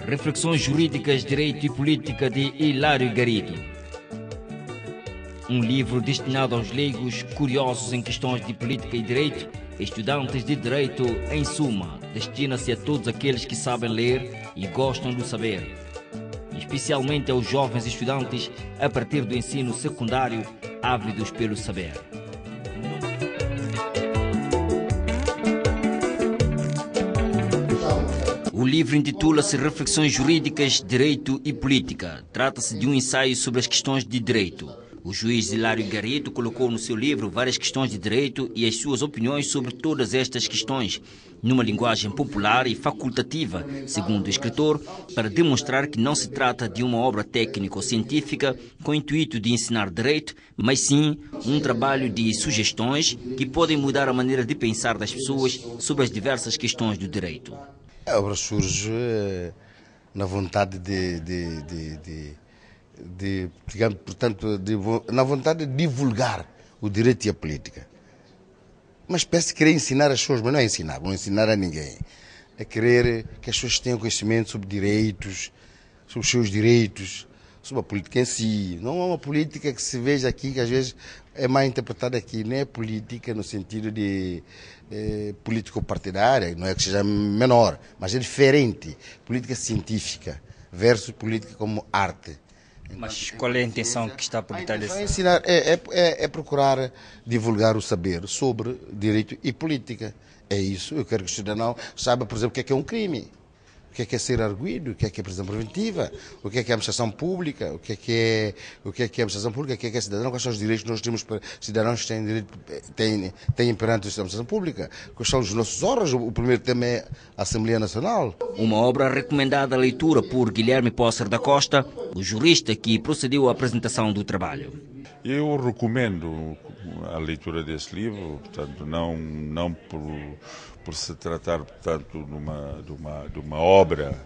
Reflexões Jurídicas, Direito e Política de Hilário Garrido. Um livro destinado aos leigos curiosos em questões de política e direito, estudantes de direito em suma. Destina-se a todos aqueles que sabem ler e gostam do saber, especialmente aos jovens estudantes a partir do ensino secundário, ávidos pelo saber. O livro intitula-se Reflexões Jurídicas, Direito e Política. Trata-se de um ensaio sobre as questões de direito. O juiz Hilário Garrido colocou no seu livro várias questões de direito e as suas opiniões sobre todas estas questões, numa linguagem popular e facultativa, segundo o escritor, para demonstrar que não se trata de uma obra técnico-científica com o intuito de ensinar direito, mas sim um trabalho de sugestões que podem mudar a maneira de pensar das pessoas sobre as diversas questões do direito. A obra surge na vontade digamos, portanto, na vontade de divulgar o direito e a política. Uma espécie de querer ensinar as pessoas, mas não é ensinar, não é ensinar a ninguém. É querer que as pessoas tenham conhecimento sobre direitos, sobre os seus direitos, sobre a política em si. Não é uma política que se veja aqui, que às vezes é mal interpretada aqui. Não é política no sentido de político-partidária, não é que seja menor, mas é diferente. Política científica versus política como arte. Mas qual é a intenção que está por detrás disso? Ensinar é procurar divulgar o saber sobre direito e política. É isso. Eu quero que o cidadão saiba, por exemplo, o que é um crime, o que é ser arguido, o que é prisão preventiva, o que é administração pública, o que é administração pública, o que é cidadão, quais são os direitos que nós temos para cidadãos que têm direito, têm perante a administração pública, quais são os nossos órgãos. O primeiro tema é a Assembleia Nacional. Uma obra recomendada à leitura por Guilherme Pócer da Costa, o jurista que procedeu à apresentação do trabalho. Eu recomendo a leitura desse livro, portanto, não por se tratar, portanto, de uma obra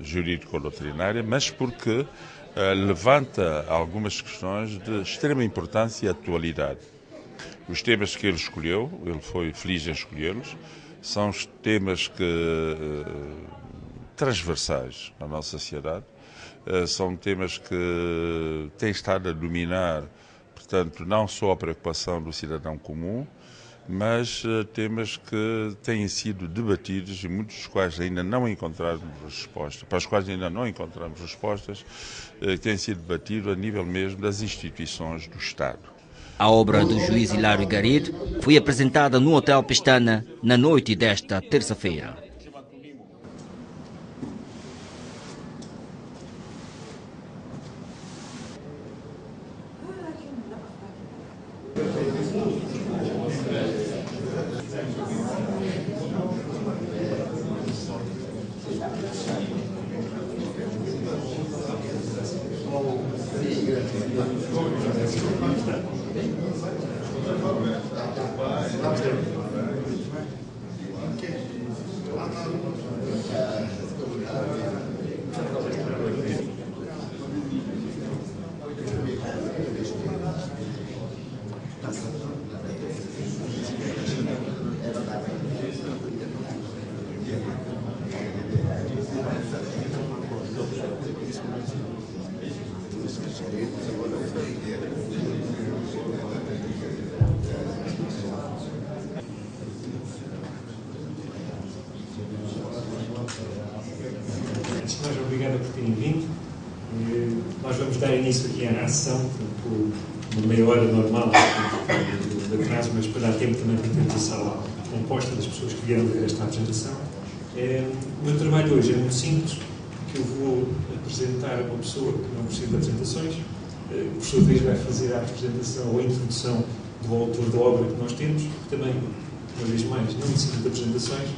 jurídico-doutrinária, mas porque levanta algumas questões de extrema importância e atualidade. Os temas que ele escolheu, ele foi feliz em escolhê-los, são os temas transversais na nossa sociedade. São temas que têm estado a dominar, portanto, não só a preocupação do cidadão comum, mas temas que têm sido debatidos e muitos dos quais ainda não encontramos respostas, para os quais ainda não encontramos respostas, que têm sido debatidos a nível mesmo das instituições do Estado. A obra do juiz Hilário Garrido foi apresentada no Hotel Pestana na noite desta terça-feira. Obrigado por terem vindo. Nós vamos dar início aqui à ação por uma meia hora normal de atraso, mas para dar tempo também para termos a sala composta das pessoas que vieram ver esta apresentação. O meu trabalho hoje é muito simples, que eu vou apresentar uma pessoa que não precisa de apresentações, por sua vez vai fazer a apresentação ou a introdução do autor da obra que nós temos, que também, uma vez mais, não necessita de apresentações.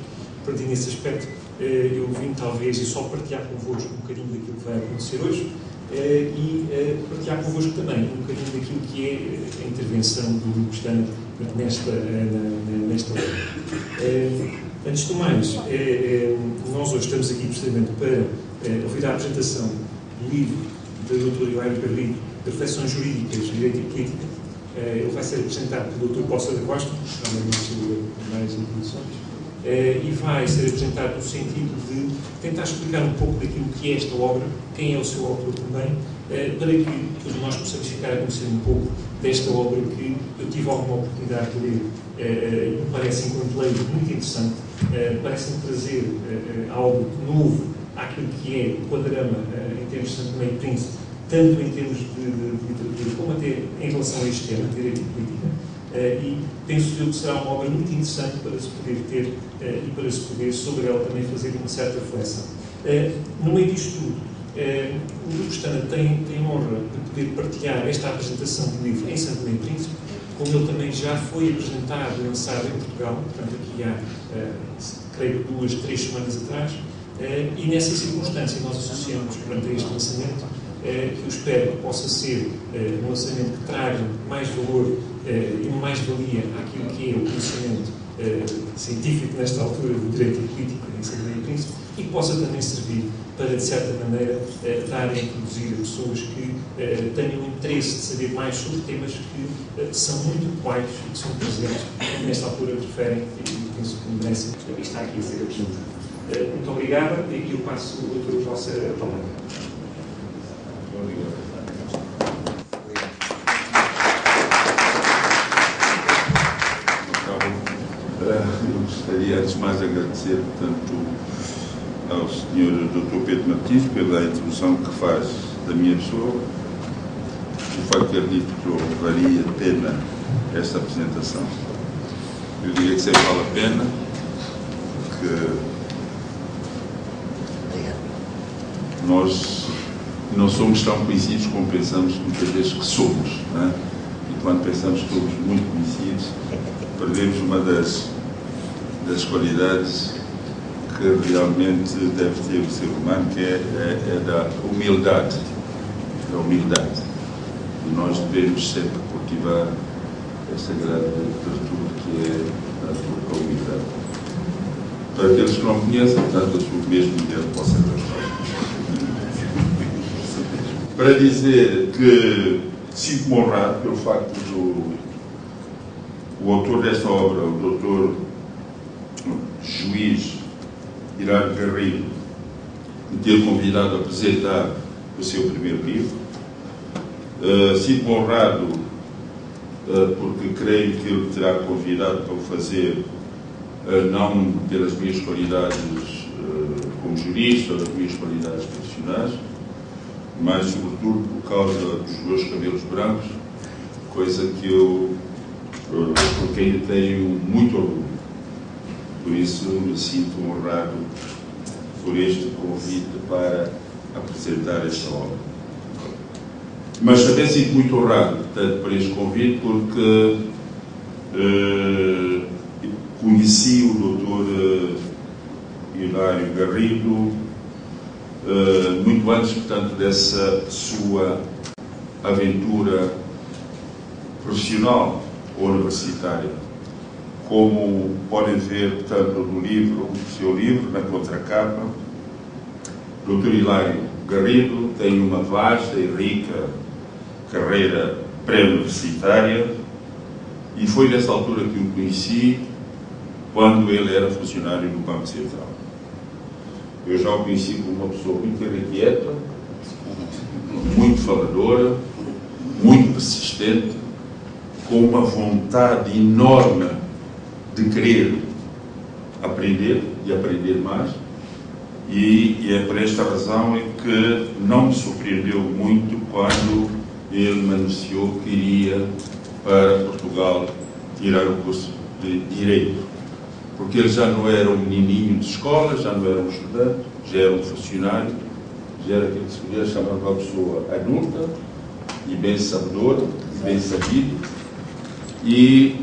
Portanto, nesse aspecto, eu vim talvez e só partilhar convosco um bocadinho daquilo que vai acontecer hoje e partilhar convosco também um bocadinho daquilo que é a intervenção do Grupo Pestana nesta obra. Antes de mais, nós hoje estamos aqui precisamente para ouvir a apresentação do livro do Dr. Hilário Garrido, de Reflexões Jurídicas, Direito e Política, Ele vai ser apresentado pelo Dr. Pócer da Costa, mais introduções. e vai ser apresentado no sentido de tentar explicar um pouco daquilo que é esta obra, quem é o seu autor também, para que todos nós possamos ficar a conhecer um pouco desta obra que eu tive alguma oportunidade de ler e me parece, enquanto leigo, muito interessante. Parece-me trazer algo novo àquilo que é o panorama em termos de Santo Tomé e Príncipe, tanto em termos de literatura como até em relação a este tema, direito e política. E penso eu que será uma obra muito interessante para se poder ter e para se poder sobre ela também fazer uma certa reflexão. No meio disto tudo, o Grupo Stana tem a honra de poder partilhar esta apresentação do livro em Santo Tomé e Príncipe, como ele também já foi apresentado e lançado em Portugal, portanto aqui há, creio que 2, 3 semanas atrás, e nessa circunstância nós associamos perante este lançamento, que eu espero que possa ser um lançamento que traga mais valor e mais valia àquilo que é o conhecimento científico nesta altura do direito e política em Santo Tomé e Príncipe, e que possa também servir para, de certa maneira, dar a introduzir a pessoas que tenham interesse de saber mais sobre temas que são muito atuais e que são presentes, que nesta altura referem e penso que merecem estar aqui a ser apresentado. Muito obrigado e eu passo a doutora vossa palavra. Eu gostaria, antes de mais, agradecer, portanto, ao Sr. Dr. Pedro Martins pela introdução que faz da minha pessoa. O facto de ter dito que valia a pena esta apresentação. Eu diria que sempre vale a pena, porque nós não somos tão conhecidos como pensamos muitas vezes que somos, não é? E quando pensamos que somos muito conhecidos, perdemos uma das qualidades que realmente deve ter o ser humano, que é da humildade. Da humildade. E nós devemos sempre cultivar esta grande virtude que é a humildade. Para aqueles que não conhecem, portanto, eu sou o mesmo modelo que possa ver. Para dizer que sinto-me honrado pelo facto o autor desta obra, o doutor juiz Hilário Garrido, me ter convidado a apresentar o seu primeiro livro. Sinto-me honrado porque creio que ele terá convidado para o fazer não pelas minhas qualidades como jurista ou das minhas qualidades profissionais, mas sobretudo por causa dos meus cabelos brancos, coisa que por quem tenho muito orgulho. Por isso me sinto honrado por este convite para apresentar esta obra. Mas também sinto muito honrado, portanto, por este convite, porque conheci o Dr. Hilário Garrido muito antes, portanto, dessa sua aventura profissional ou universitária. Como podem ver, portanto, no livro, o seu livro, na contracapa, o Dr. Hilário Garrido tem uma vasta e rica carreira pré-universitária e foi nessa altura que o conheci, quando ele era funcionário no Banco Central. Eu já o conheci como uma pessoa muito irrequieta, muito faladora, muito persistente, com uma vontade enorme de querer aprender e aprender mais, e é por esta razão que não me surpreendeu muito quando ele me anunciou que iria para Portugal tirar o curso de Direito, porque ele já não era um menininho de escola, já não era um estudante, já era um funcionário, já era aquilo que se podia chamar de uma pessoa adulta e bem sabedora, bem sabido, e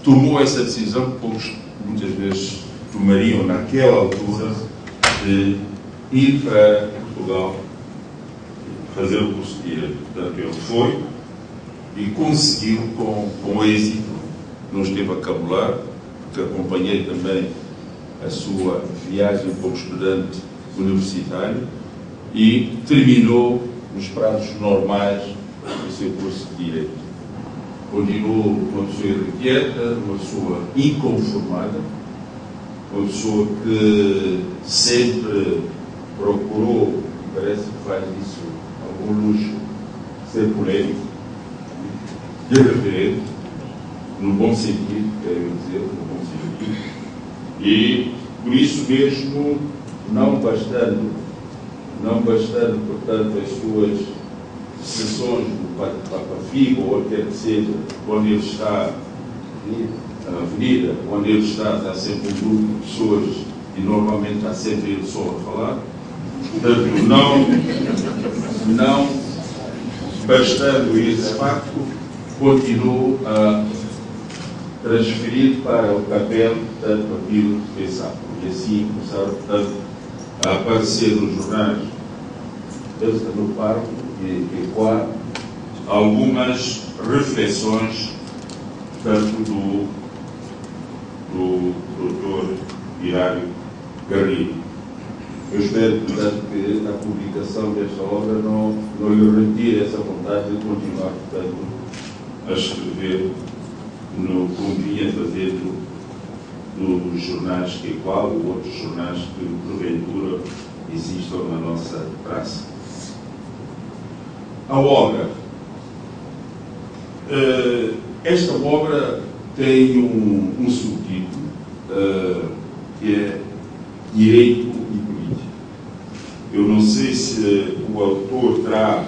tomou essa decisão que poucos muitas vezes tomariam naquela altura, de ir para Portugal fazer o curso de Direito. Portanto, ele foi e conseguiu com êxito, não esteve a cabular, porque acompanhei também a sua viagem como estudante universitário e terminou nos prazos normais do seu curso de Direito. Continuou uma pessoa irrequieta, uma pessoa inconformada, uma pessoa que sempre procurou, parece que faz isso algum luxo, ser polêmico, irreverente, no bom sentido, quero dizer, no bom sentido, e por isso mesmo, não bastando, portanto, as suas sessões do Papa Figo, ou quer que seja, onde ele está, na avenida, onde ele está sempre um grupo de pessoas e normalmente está sempre ele só a falar. Portanto, não bastando esse facto, continuo a transferir para o papel, portanto, aquilo que pensava. E assim começaram, portanto, a aparecer nos jornais, desde no parque, e qua, algumas reflexões, portanto, do Dr. Hilário Garrido. Eu espero, portanto, que na publicação desta obra não lhe retire essa vontade de continuar, portanto, a escrever como vinha fazendo nos jornais que igual ou outros jornais que, porventura, existam na nossa praça. A obra. Esta obra tem um subtítulo que é Direito e Política. Eu não sei se o autor terá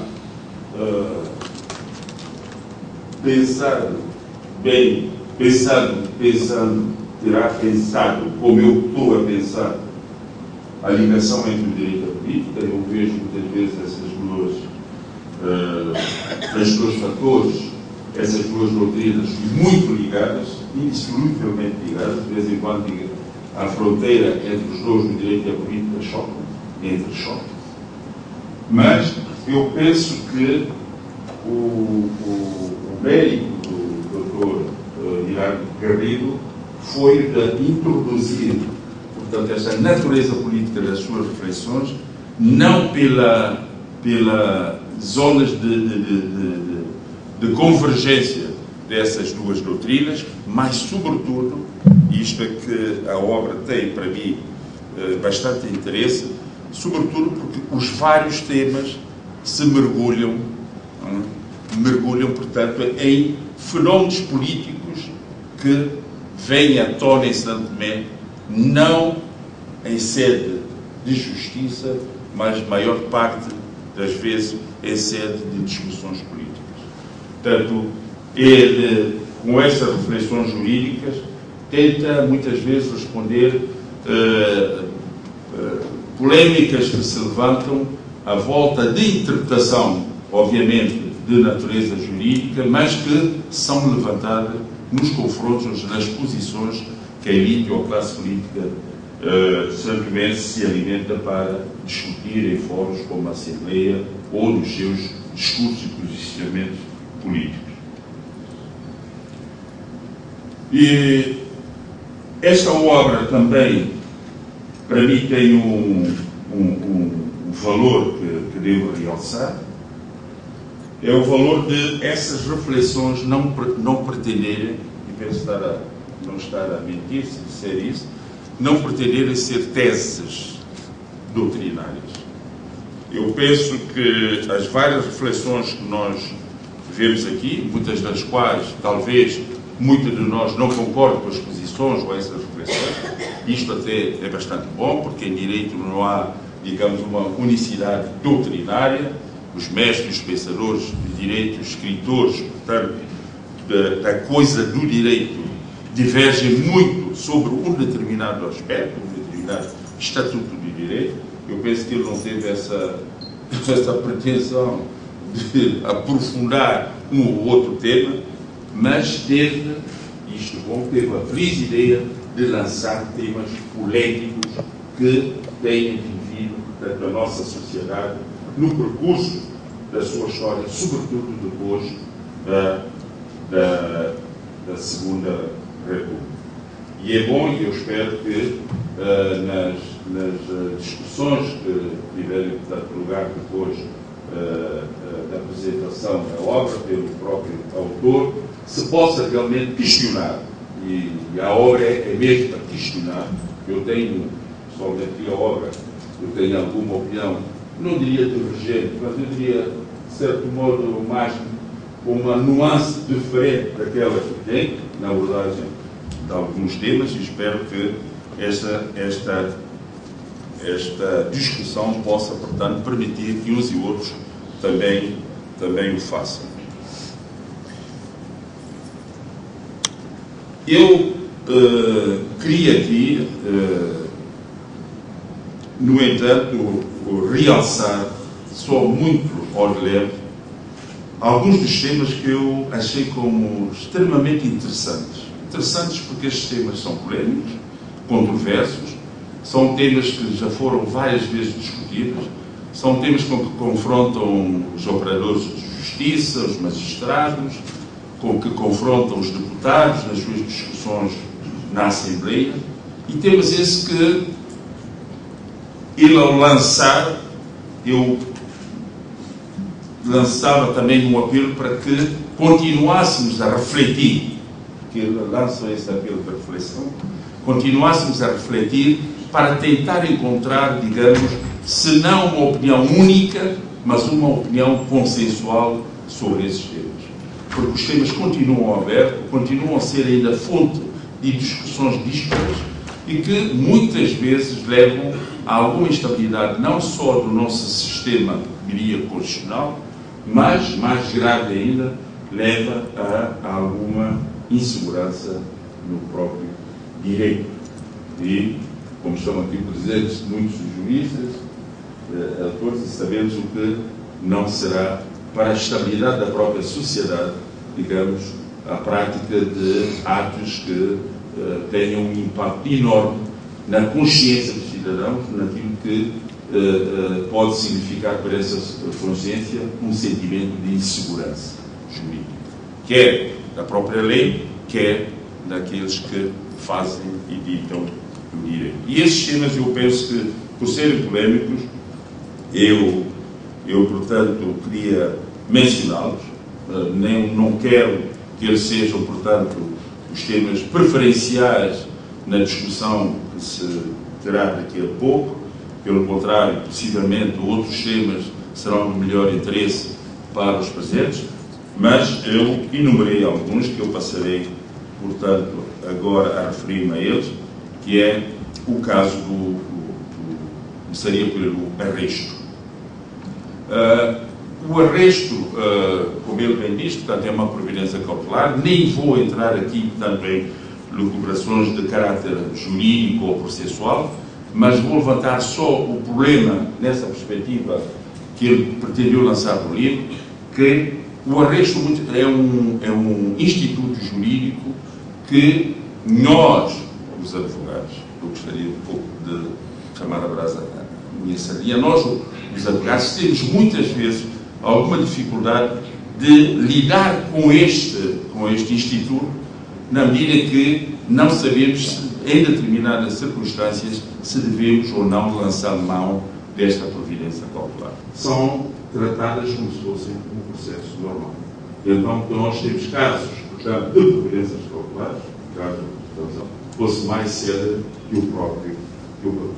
terá pensado, como eu estou a pensar, a ligação entre o direito e a política. Eu vejo muitas vezes esses dois fatores, essas duas doutrinas muito ligadas, indissoluvelmente ligadas. De vez em quando a fronteira entre os dois, o direito e a política, choca. Mas eu penso que o mérito do Dr. Hilário Garrido foi de introduzir, portanto, esta natureza política das suas reflexões, não pela zonas de convergência dessas duas doutrinas, mas, sobretudo, isto é que a obra tem, para mim, bastante interesse, sobretudo porque os vários temas se mergulham, portanto, em fenómenos políticos que vêm à tona em Santo Tomé, não em sede de justiça, mas maior parte das vezes em sede de discussões políticas. Portanto, ele, com essas reflexões jurídicas, tenta muitas vezes responder polêmicas que se levantam à volta de interpretação, obviamente, de natureza jurídica, mas que são levantadas nos confrontos, nas posições que a elite ou a classe política santomense se alimenta para discutir em fóruns como a Assembleia ou nos seus discursos e posicionamentos políticos. E esta obra também, para mim, tem um valor que devo realçar. É o valor de essas reflexões não pretenderem, e penso não estar a mentir se disser isso, não pretenderem ser teses doutrinárias. Eu penso que as várias reflexões que nós vemos aqui, muitas das quais, talvez, muitos de nós não concordam com as posições ou essas reflexões, isto até é bastante bom, porque em direito não há, digamos, uma unicidade doutrinária. Os mestres, os pensadores de direito, os escritores, portanto, da coisa do direito, divergem muito sobre um determinado aspecto, um determinado estatuto do direito. Eu penso que ele não teve essa pretensão de aprofundar um ou outro tema, mas teve a feliz ideia de lançar temas polémicos que têm atingido, portanto, a nossa sociedade no percurso da sua história, sobretudo depois da Segunda República. E é bom, e eu espero que nas discussões que tiverem, portanto, lugar depois da apresentação da obra pelo próprio autor, se possa realmente questionar, e a obra é mesmo para questionar Eu tenho, somente a obra, eu tenho alguma opinião, não diria divergente, mas eu diria, de certo modo, mais uma nuance diferente daquela que tem na abordagem de alguns temas, e espero que esta discussão possa, portanto, permitir que uns e outros também o façam. Eu queria aqui, no entanto, realçar, só muito ao relento, alguns dos temas que eu achei como extremamente interessantes. Interessantes porque estes temas são polémicos, controversos, são temas que já foram várias vezes discutidos, são temas que confrontam os operadores de justiça, os magistrados, com que confrontam os deputados nas suas discussões na Assembleia, e temas esses que ele, ao lançar, eu lançava também um apelo para que continuássemos a refletir, que ele lança esse apelo para reflexão, continuássemos a refletir para tentar encontrar, digamos, se não uma opinião única, mas uma opinião consensual sobre esses temas. Porque os temas continuam abertos, continuam a ser ainda fonte de discussões díspares e que muitas vezes levam a alguma instabilidade, não só do nosso sistema, diria, constitucional, mas, mais grave ainda, leva a alguma insegurança no próprio direito. E, como estão aqui presentes muitos juízes, todos sabemos o que não será para a estabilidade da própria sociedade, digamos, a prática de atos que tenham um impacto enorme na consciência dos cidadãos, naquilo que pode significar para essa consciência um sentimento de insegurança jurídica, quer da própria lei, quer daqueles que fazem e ditam o direito. E esses temas, eu penso que, por serem polémicos, eu portanto, queria mencioná-los. Não quero que eles sejam, portanto, os temas preferenciais na discussão que se terá daqui a pouco. Pelo contrário, possivelmente outros temas serão de melhor interesse para os presentes, mas eu enumerei alguns que eu passarei, portanto, agora a referir-me a eles, que é o caso começaria pelo arresto. O arresto, como ele bem diz, portanto, é uma providência cautelar. Nem vou entrar aqui, portanto, em lucubrações de caráter jurídico ou processual, mas vou levantar só o problema, nessa perspectiva que ele pretendeu lançar no livro, que o arresto é um instituto jurídico que nós, os advogados, eu gostaria um pouco de chamar a brasa a minha sardinha, nós, os advogados, temos muitas vezes alguma dificuldade de lidar com este instituto, na medida que não sabemos se, em determinadas circunstâncias, se devemos ou não lançar mão desta providência cautelar. São tratadas como se fossem um processo normal. Então, nós temos casos, portanto, de providências cautelares, caso fosse mais cedo que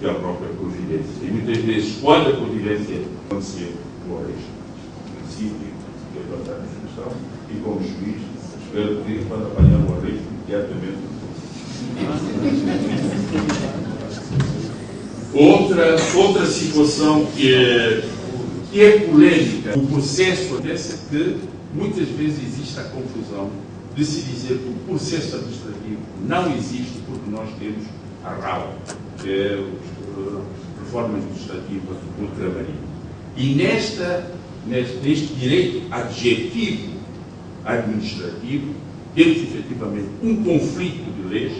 a própria providência. E muitas vezes, quando a providência acontecer, o arresto. O princípio que é tratar essa questão, e como juiz, espero que quando apanhar o arresto, imediatamente. Outra situação que é polêmica, o processo acontece que muitas vezes existe a confusão de se dizer que o processo administrativo não existe porque nós temos a RAO, que é a Reforma Administrativa Ultramarina. E neste direito adjetivo administrativo, temos efetivamente um conflito de leis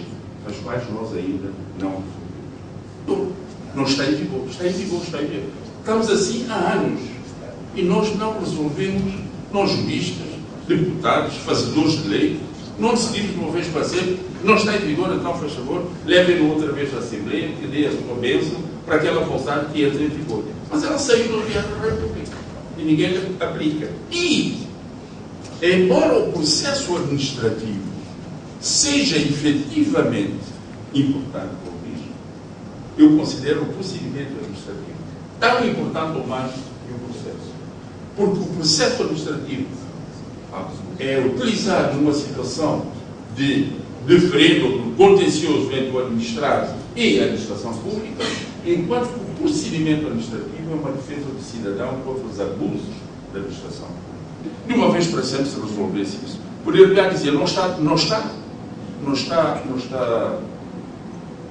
as quais nós ainda não resolvemos. Não está em vigor, está em vigor. Estamos assim há anos e nós não resolvemos, nós juristas, deputados, fazedores de lei, não decidimos uma vez para sempre, não está em vigor, então, faz favor, levem-no outra vez à Assembleia, que dê a sua bênção para que ela possa que entre em vigor. Mas ela saiu do Diário da República e ninguém aplica. E, embora o processo administrativo seja efetivamente importante, como diz, eu considero o procedimento administrativo tão importante ou mais que o processo. Porque o processo administrativo é utilizado numa situação de referendo contencioso entre o administrado e a administração pública, enquanto que o procedimento administrativo é uma defesa do cidadão contra os abusos da administração pública. De uma vez para sempre se resolvesse isso. Poderia dizer, não está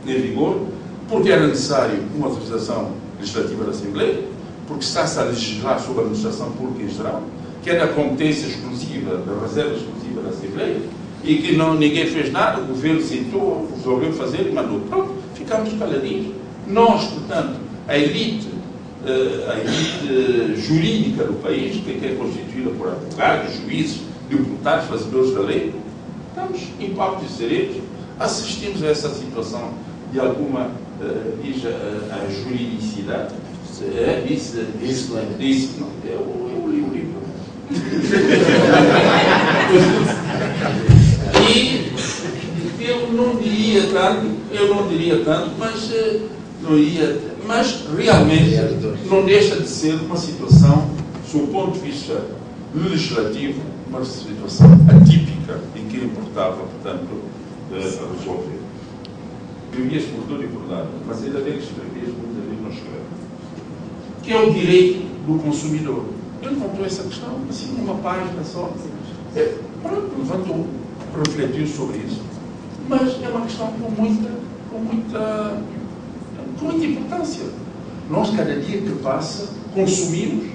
em vigor, porque era necessário uma autorização legislativa da Assembleia, porque está-se a legislar sobre a administração pública em geral, que é da competência exclusiva, da reserva exclusiva da Assembleia, e que ninguém fez nada, o governo sentou, resolveu fazer e mandou. Pronto, ficamos caladinhos. Nós, portanto, a elite jurídica do país, que é constituída por advogados, juízes, deputados, fazedores da lei, estamos em papo de serenos, assistimos a essa situação de alguma a juridicidade. Isso não, eu li o livro. E eu não diria tanto, mas realmente não deixa de ser uma situação, sob o ponto de vista legislativo, uma situação atípica em que importava, portanto, resolver. Escrevias por todo e por lado, mas ainda bem que escrevias, muitas vezes não escreve. Que é o direito do consumidor. Ele levantou essa questão, assim, numa página só. Pronto, levantou, refletiu sobre isso. Mas é uma questão com muita importância. Nós, cada dia que passa, consumimos.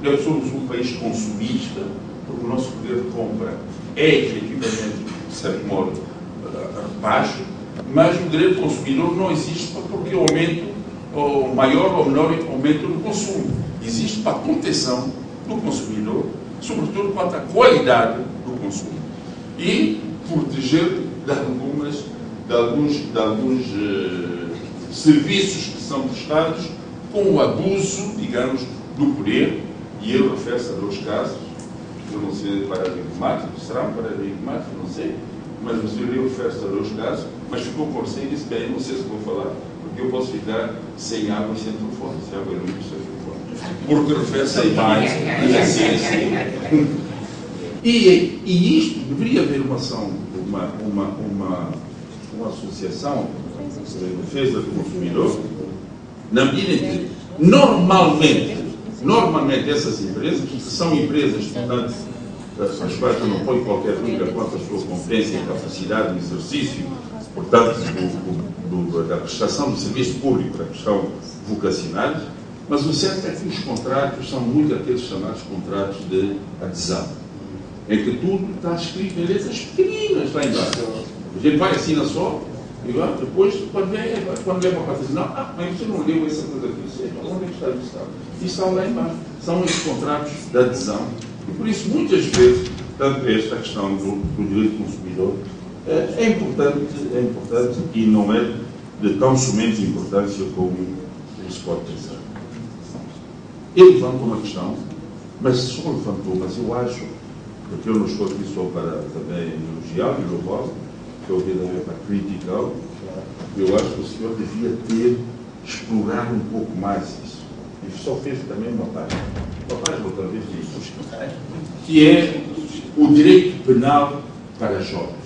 Nós somos um país consumista, porque o nosso poder de compra é, efetivamente, de certo modo, baixo, mas o direito do consumidor não existe porque o maior ou menor aumento do consumo. Existe para a proteção do consumidor, sobretudo quanto à qualidade do consumo. E proteger de alguns serviços que são prestados com o abuso, digamos, do poder, e ele refere-se a 2 casos, eu não sei paradigmático, será um paradigmático, não sei, mas o senhor refere-se a 2 casos, mas ficou com receio e disse, bem, não sei se vou falar, porque eu posso ficar sem água e sem telefone, sem água e luz e sem telefone, porque refere-se a imagens, e assim. E isto, deveria haver uma ação, uma associação de defesa do consumidor, na medida em que, normalmente essas empresas, que são empresas, portanto, as quais eu não ponho qualquer dúvida quanto à sua competência e capacidade de exercício, portanto, da prestação do serviço público, da questão vocacionária, mas o certo é que os contratos são muito aqueles chamados contratos de adesão, em que tudo está escrito em letras pequeninas lá embaixo. A gente vai, assina só, e depois, quando leva para dizer, mas você não leu essa coisa aqui, onde é que está isso? E estão lá embaixo. São esses contratos de adesão. E por isso, muitas vezes, tanto esta questão do direito do consumidor é importante e não é de tão somente importância como se pode pensar. Ele levantou uma questão, mas só levantou, mas eu acho, porque eu não estou aqui só para também elogiar e louvar, que eu ouvi também para criticar, eu acho que o senhor devia ter explorado um pouco mais isso. E só fez também uma página outra vez disso, que é o direito penal para jovens.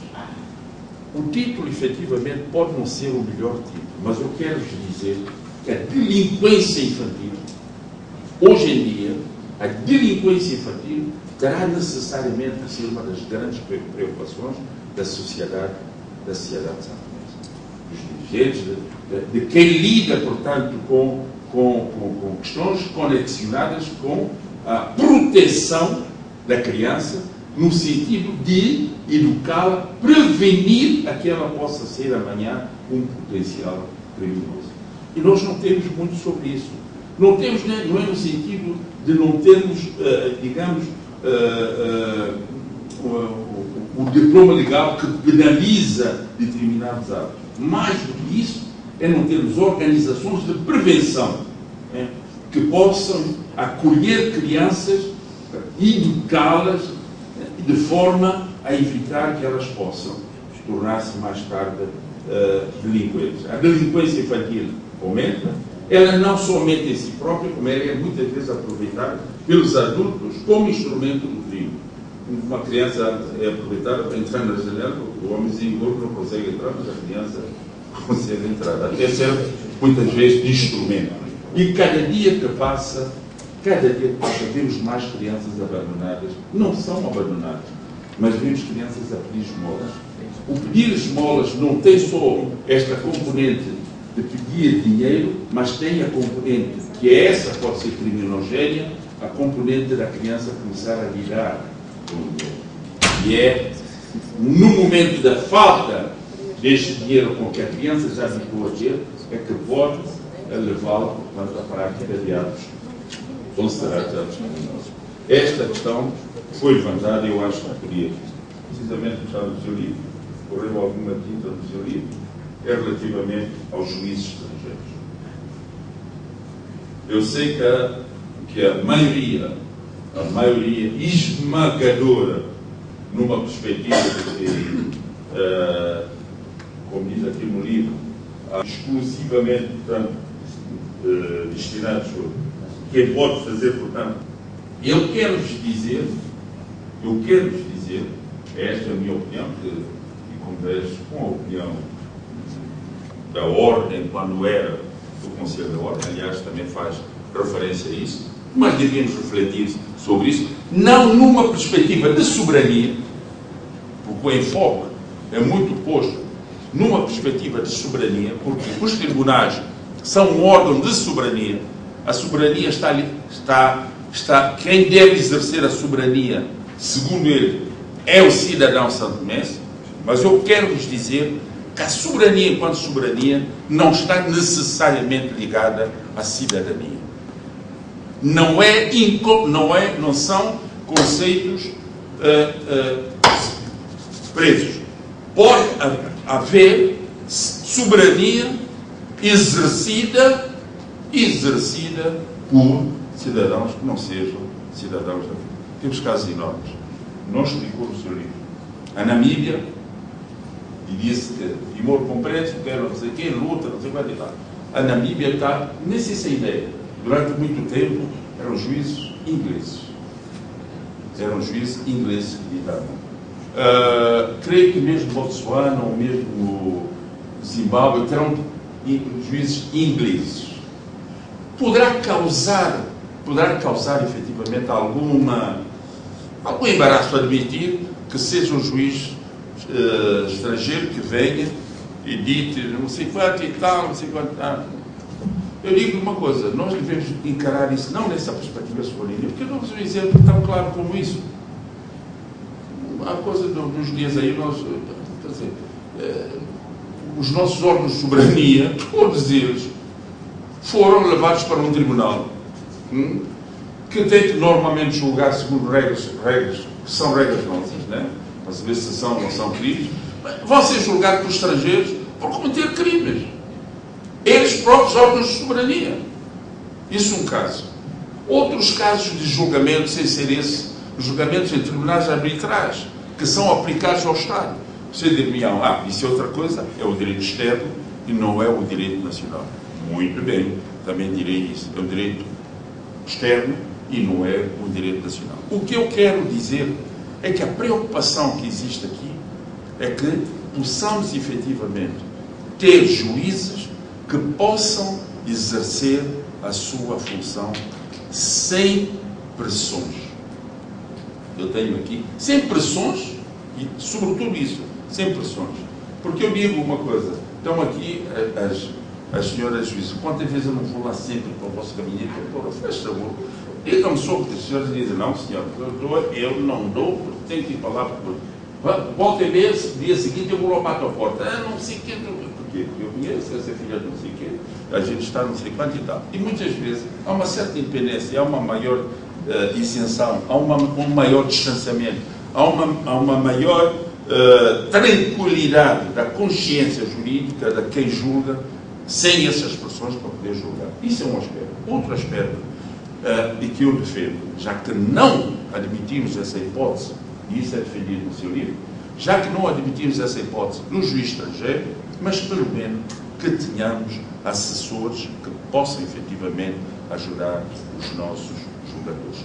O título, efetivamente, pode não ser o melhor título, mas eu quero dizer que a delinquência infantil, hoje em dia, a delinquência infantil terá necessariamente de ser uma das grandes preocupações da sociedade sanfonesa. Dos dirigentes, de quem lida, portanto, com questões conexionadas com a proteção da criança, no sentido de educá-la, prevenir a que ela possa ser amanhã um potencial criminoso. E nós não temos muito sobre isso. Não temos, não é no sentido de não termos, digamos, o diploma legal que penaliza determinados atos. Mais do que isso, é não termos organizações de prevenção que possam acolher crianças, educá-las de forma a evitar que elas possam tornar-se mais tarde delinquentes. A delinquência infantil comenta, ela não somente em si própria, como ela é muitas vezes aproveitada pelos adultos como instrumento do crime. Uma criança é aproveitada para entrar na janela, o homenzinho gordo não consegue entrar, mas a criança consegue entrar. Até ser, muitas vezes, de instrumento. E cada dia que passa, vemos mais crianças abandonadas. Não são abandonadas, mas vemos crianças a pedir esmolas. O pedir esmolas não tem só esta componente de pedir dinheiro, mas tem a componente, que é essa, pode ser criminogénia, a componente da criança começar a lidar com o dinheiro. E é no momento da falta deste dinheiro com que a criança já ficou a ter, é que pode levá-lo, portanto, à prática de atos considerados atos criminosos. Esta questão foi levantada e eu acho que podia, precisamente puxar no seu livro, correu alguma tinta no seu livro, é relativamente aos juízes estrangeiros. Eu sei que a maioria esmagadora, numa perspectiva de como diz aqui no livro, exclusivamente, portanto, destinados a quem pode fazer, portanto, eu quero-vos dizer, esta é a minha opinião, que converso com a opinião da Ordem, quando era do Conselho da Ordem, aliás, também faz referência a isso, mas devíamos refletir sobre isso, não numa perspectiva de soberania, porque o enfoque é muito posto numa perspectiva de soberania, porque os tribunais são um órgão de soberania, a soberania está ali, quem deve exercer a soberania, segundo ele, é o cidadão santomense, mas eu quero vos dizer que a soberania, enquanto soberania, não está necessariamente ligada à cidadania. Não são conceitos presos. Pode haver soberania exercida por cidadãos que não sejam cidadãos da vida. Temos casos enormes. Não explicou no seu livro. A Namíbia, e disse que Timor compreende, quer não sei quem, luta, não sei qual é lá. A Namíbia está nessa ideia. Durante muito tempo eram juízes ingleses. Que ditavam. Creio que mesmo Botsuana ou mesmo Zimbábue terão juízes ingleses. Poderá causar efetivamente algum embaraço admitir que seja um juiz estrangeiro que venha e dite não sei quanto e tal, não sei quanto tal. Eu digo uma coisa, nós devemos encarar isso não nessa perspectiva soberana, porque eu não vos um exemplo tão claro como isso. A coisa dos dias aí, os nossos órgãos de soberania, todos eles, foram levados para um tribunal que tem que normalmente julgar segundo regras que são regras nossas, né? Para saber se são ou não são crimes. Vão ser julgados por estrangeiros por cometer crimes. Eles próprios órgãos de soberania. Isso é um caso. Outros casos de julgamento, sem ser esse, julgamentos em tribunais arbitrais, que são aplicados ao Estado. Vocês diriam, isso é outra coisa, é o direito externo e não é o direito nacional. Muito bem, também direi isso. É o direito externo e não é o direito nacional. O que eu quero dizer é que a preocupação que existe aqui é que possamos efetivamente ter juízes que possam exercer a sua função sem pressões. Eu tenho aqui, sem pressões, e sobretudo isso, sem pressões. Porque eu digo uma coisa, estão aqui as senhoras juízes, quantas vezes eu não vou lá sempre para o vosso gabinete, faz favor, digam-me só que as senhoras dizem, não senhor, eu não dou, porque tenho que ir para lá, volta e meia, dia seguinte eu vou lá para a tua porta, não sei o que, porque eu conheço essa filha de não sei o que, a gente está não sei quanto e tal. E muitas vezes há uma certa independência, há uma maior isenção, há um maior distanciamento, há uma maior tranquilidade da consciência jurídica de quem julga, sem essas pressões para poder julgar. Isso é um aspecto. Outro aspecto de que eu defendo, já que não admitimos essa hipótese, e isso é defendido no seu livro, já que não admitimos essa hipótese no juiz estrangeiro, mas pelo menos que tenhamos assessores que possam efetivamente ajudar os nossos jogadores.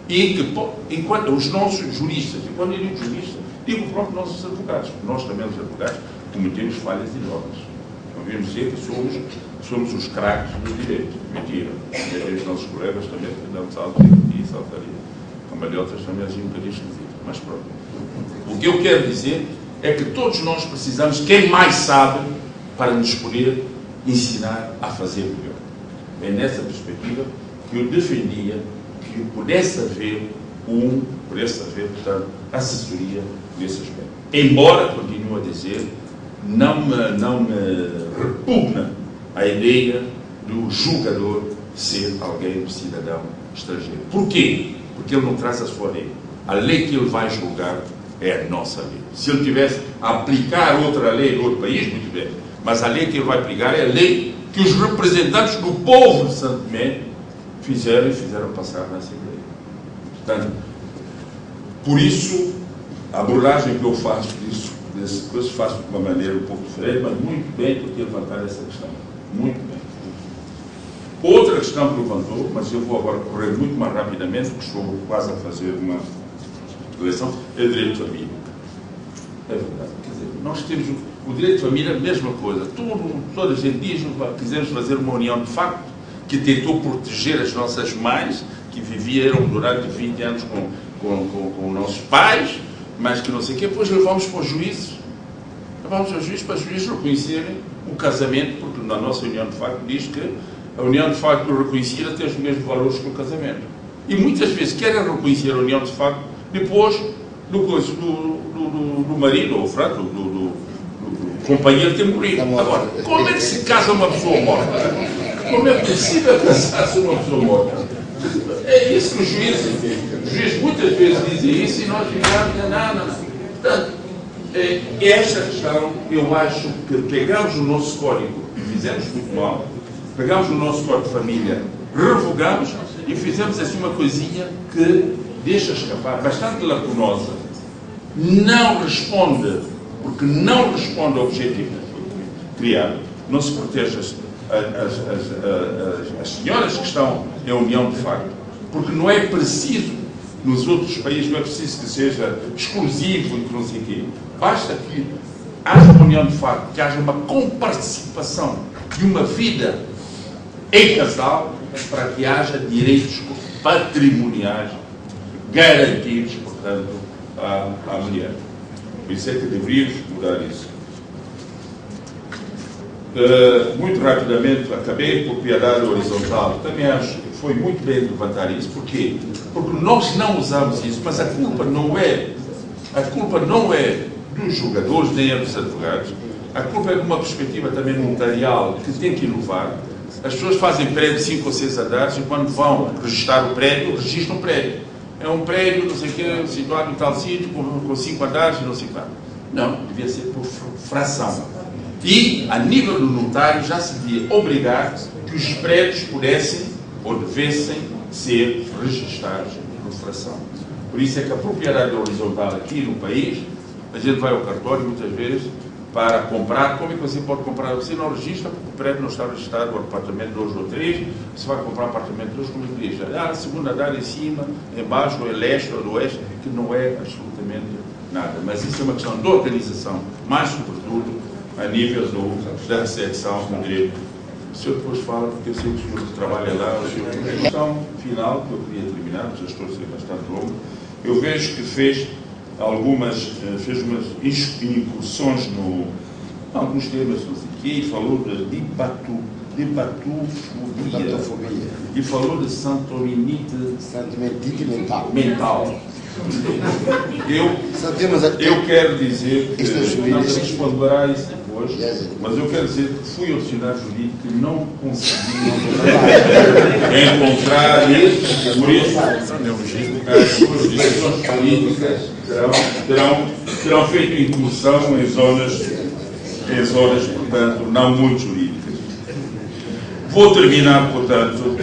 E que, enquanto os nossos juristas, e quando eu digo juristas, digo os próprios nossos advogados, porque nós também, os advogados, cometemos falhas enormes. Não devemos dizer que somos os craques do direito. Mentira. Os nossos colegas também dão salto e saltaria. Cambalhotas também agiam um bocadinho esquisito. Mas pronto. O que eu quero dizer é que todos nós precisamos, quem mais sabe, para nos poder ensinar a fazer melhor. É nessa perspectiva que eu defendia que pudesse haver portanto, assessoria nesse aspecto. Embora, continuo a dizer, não me repugna a ideia do julgador ser alguém, um cidadão estrangeiro. Porquê? Porque ele não traz a sua lei. A lei que ele vai julgar é a nossa lei. Se ele tivesse a aplicar outra lei de outro país, muito bem. Mas a lei que ele vai aplicar é a lei que os representantes do povo de Santo Tomé fizeram passar na Assembleia. Portanto, por isso, a abordagem que eu faço desse coisa, faço de uma maneira um pouco diferente, mas muito bem por ter levantado essa questão. Muito bem. Outra questão que levantou, mas eu vou agora correr muito mais rapidamente, porque estou quase a fazer uma eleição, é o direito de família. É verdade. Quer dizer, nós temos o direito de família, a mesma coisa. Toda a gente diz, quisemos fazer uma união de facto, que tentou proteger as nossas mães, que viveram durante 20 anos com nossos pais, mas que não sei o quê, depois levamos para os juízes. Levamos aos juízes para os juízes reconhecerem o casamento, porque na nossa união de facto diz que a união de facto reconhecida tem os mesmos valores que o casamento. E muitas vezes querem reconhecer a união de facto depois do marido, ou fraco, do companheiro ter morrido. Agora, como é que se casa uma pessoa morta? Como é possível casar-se uma pessoa morta? É isso que os juízes muitas vezes dizem isso e nós ficamos, não. Portanto, esta questão, eu acho que pegamos o nosso código e fizemos muito mal, pegamos o nosso código de família, revogamos e fizemos assim uma coisinha que deixa escapar, bastante lacunosa, não responde, porque não responde ao objetivo criado, não se protege as senhoras que estão em união de facto, porque não é preciso, nos outros países, não é preciso que seja exclusivo e que não sei o quê. Basta que haja uma união de facto, que haja uma comparticipação de uma vida em casal para que haja direitos patrimoniais garantidos, portanto, à mulher. Por isso é que deveríamos mudar isso. Muito rapidamente, acabei por piedade horizontal. Também acho que foi muito bem levantar isso. Porquê? Porque nós não usamos isso, mas a culpa não é dos jogadores nem dos advogados. A culpa é de uma perspectiva também notarial que tem que inovar. As pessoas fazem prédio de 5 ou 6 andares e quando vão registrar o prédio, registram o prédio. É um prédio, não sei o quê, situado em tal sítio, com 5 andares e não sei o quê. Não, devia ser por fração. E, a nível do notário, já se devia obrigar que os prédios pudessem ou devessem ser registrados por fração. Por isso é que a propriedade horizontal aqui no país, a gente vai ao cartório muitas vezes para comprar. Como é que você pode comprar? Você não registra porque o prédio não está registrado, o apartamento 2 ou 3, você vai comprar apartamento 2, como diz, a segunda andar em cima, embaixo, ou leste ou oeste, que não é absolutamente nada. Mas isso é uma questão de organização, mais sobretudo a nível da recepção do direito. O senhor depois fala, porque eu sei que o senhor trabalha lá, a questão final que eu queria terminar, mas já estou a ser bastante longo, eu vejo que fez umas incursões em alguns temas, não sei o quê, e falou de debatofobia, e falou de santominite mental. Eu quero dizer que não responderá isso depois, mas eu quero dizer que fui auxiliar jurídico e não consegui encontrar isso, por isso as decisões políticas terão feito incursão em zonas, portanto, não muito jurídicas. Vou terminar, portanto,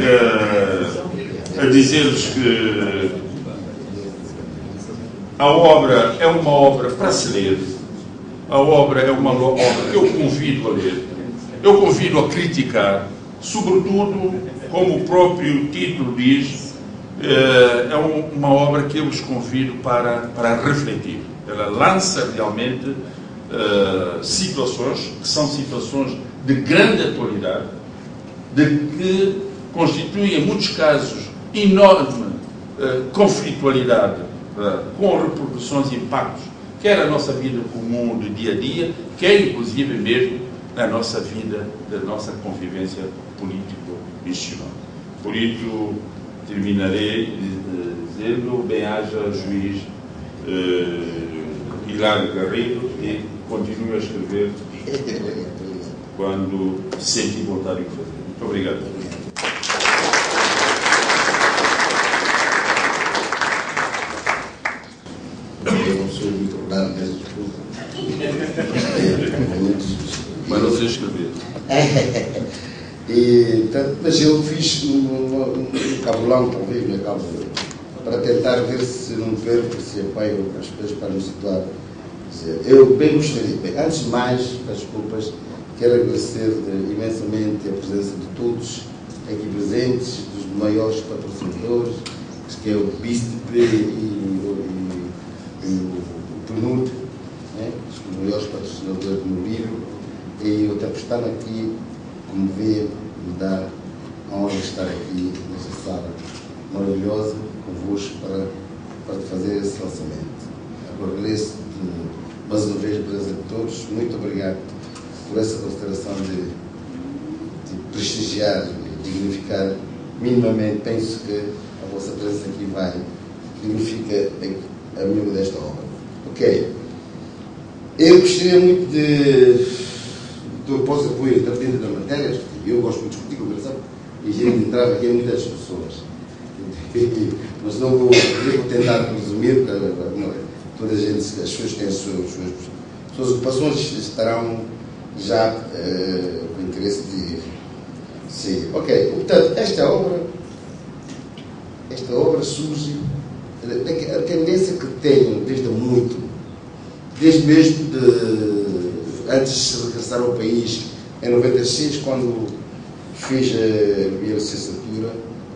a dizer-vos que a obra é uma obra para se ler. A obra é uma obra que eu convido a ler. eu convido a criticar, sobretudo, como o próprio título diz, é uma obra que eu os convido para refletir. Ela lança realmente situações que são situações de grande atualidade, de que constituem, em muitos casos, enorme conflitualidade, com repercussões e impactos, quer na nossa vida comum do dia a dia, quer inclusive mesmo na nossa vida, da nossa convivência político-institucional. Por isso, terminarei dizendo: bem-haja juiz Hilário Garrido, e continue a escrever quando se sentir vontade de fazer. Muito obrigado. Eu não sou muito claro, mas desculpa. Mas não sei escrever. Mas eu fiz um cabulão, talvez, me acabo, para tentar ver se não perco, se apoio as coisas para me situar. Eu bem gostaria, antes de mais, as desculpas, quero agradecer imensamente a presença de todos aqui presentes, dos maiores patrocinadores, que é o BISTP e o PNUD, né? Os maiores patrocinadores do meu livro, e eu estou estando aqui, como vê, me dá a honra de estar aqui nesta sala maravilhosa convosco para fazer esse lançamento. Agradeço mais uma vez a presença de todos. Muito obrigado por essa consideração de prestigiar e dignificar minimamente. Penso que a vossa presença aqui vai dignificar a minha modesta obra. Ok. Eu gostaria muito do vosso apoio dentro da matéria. Eu gosto muito de discutir, conversar, e a gente entrava aqui em muitas discussões. Mas não vou tentar resumir, porque toda a gente, as pessoas têm as suas ocupações, estarão já com interesse de seguir. Ok, portanto, esta obra surge da tendência que tenho desde mesmo antes de regressar ao país, em 96, quando fiz a minha licenciatura,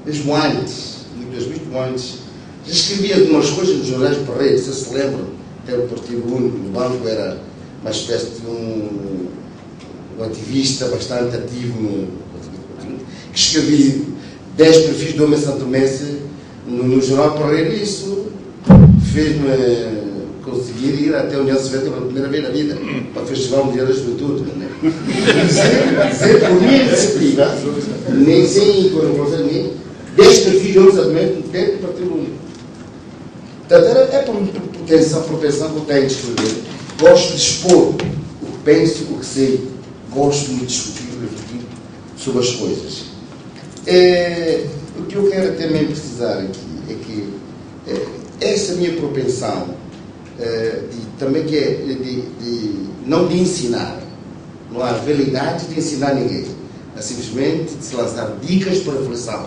mesmo antes, muitas vezes antes, já escrevia algumas coisas nos jornais de Parreira, se lembram, até o Partido Único no banco era uma espécie de um ativista bastante ativo, que escrevi 10 perfis do homem santomense no jornal Parreira, e isso fez-me conseguir ir até a União Soviética pela primeira vez na vida, para o Festival Mundial da Juventude. Dizer por minha iniciativa, nem sem colaboração de mim, 10 perfis de homem santomense dentro do Partido Único. Portanto, é por propensão que eu tenho de escrever. Gosto de expor o que penso, o que sei. Gosto muito de discutir e refletir sobre as coisas. O que eu quero também precisar aqui é que essa minha propensão também que é não de ensinar, não há validade de ensinar ninguém, é simplesmente de se lançar dicas para reflexão,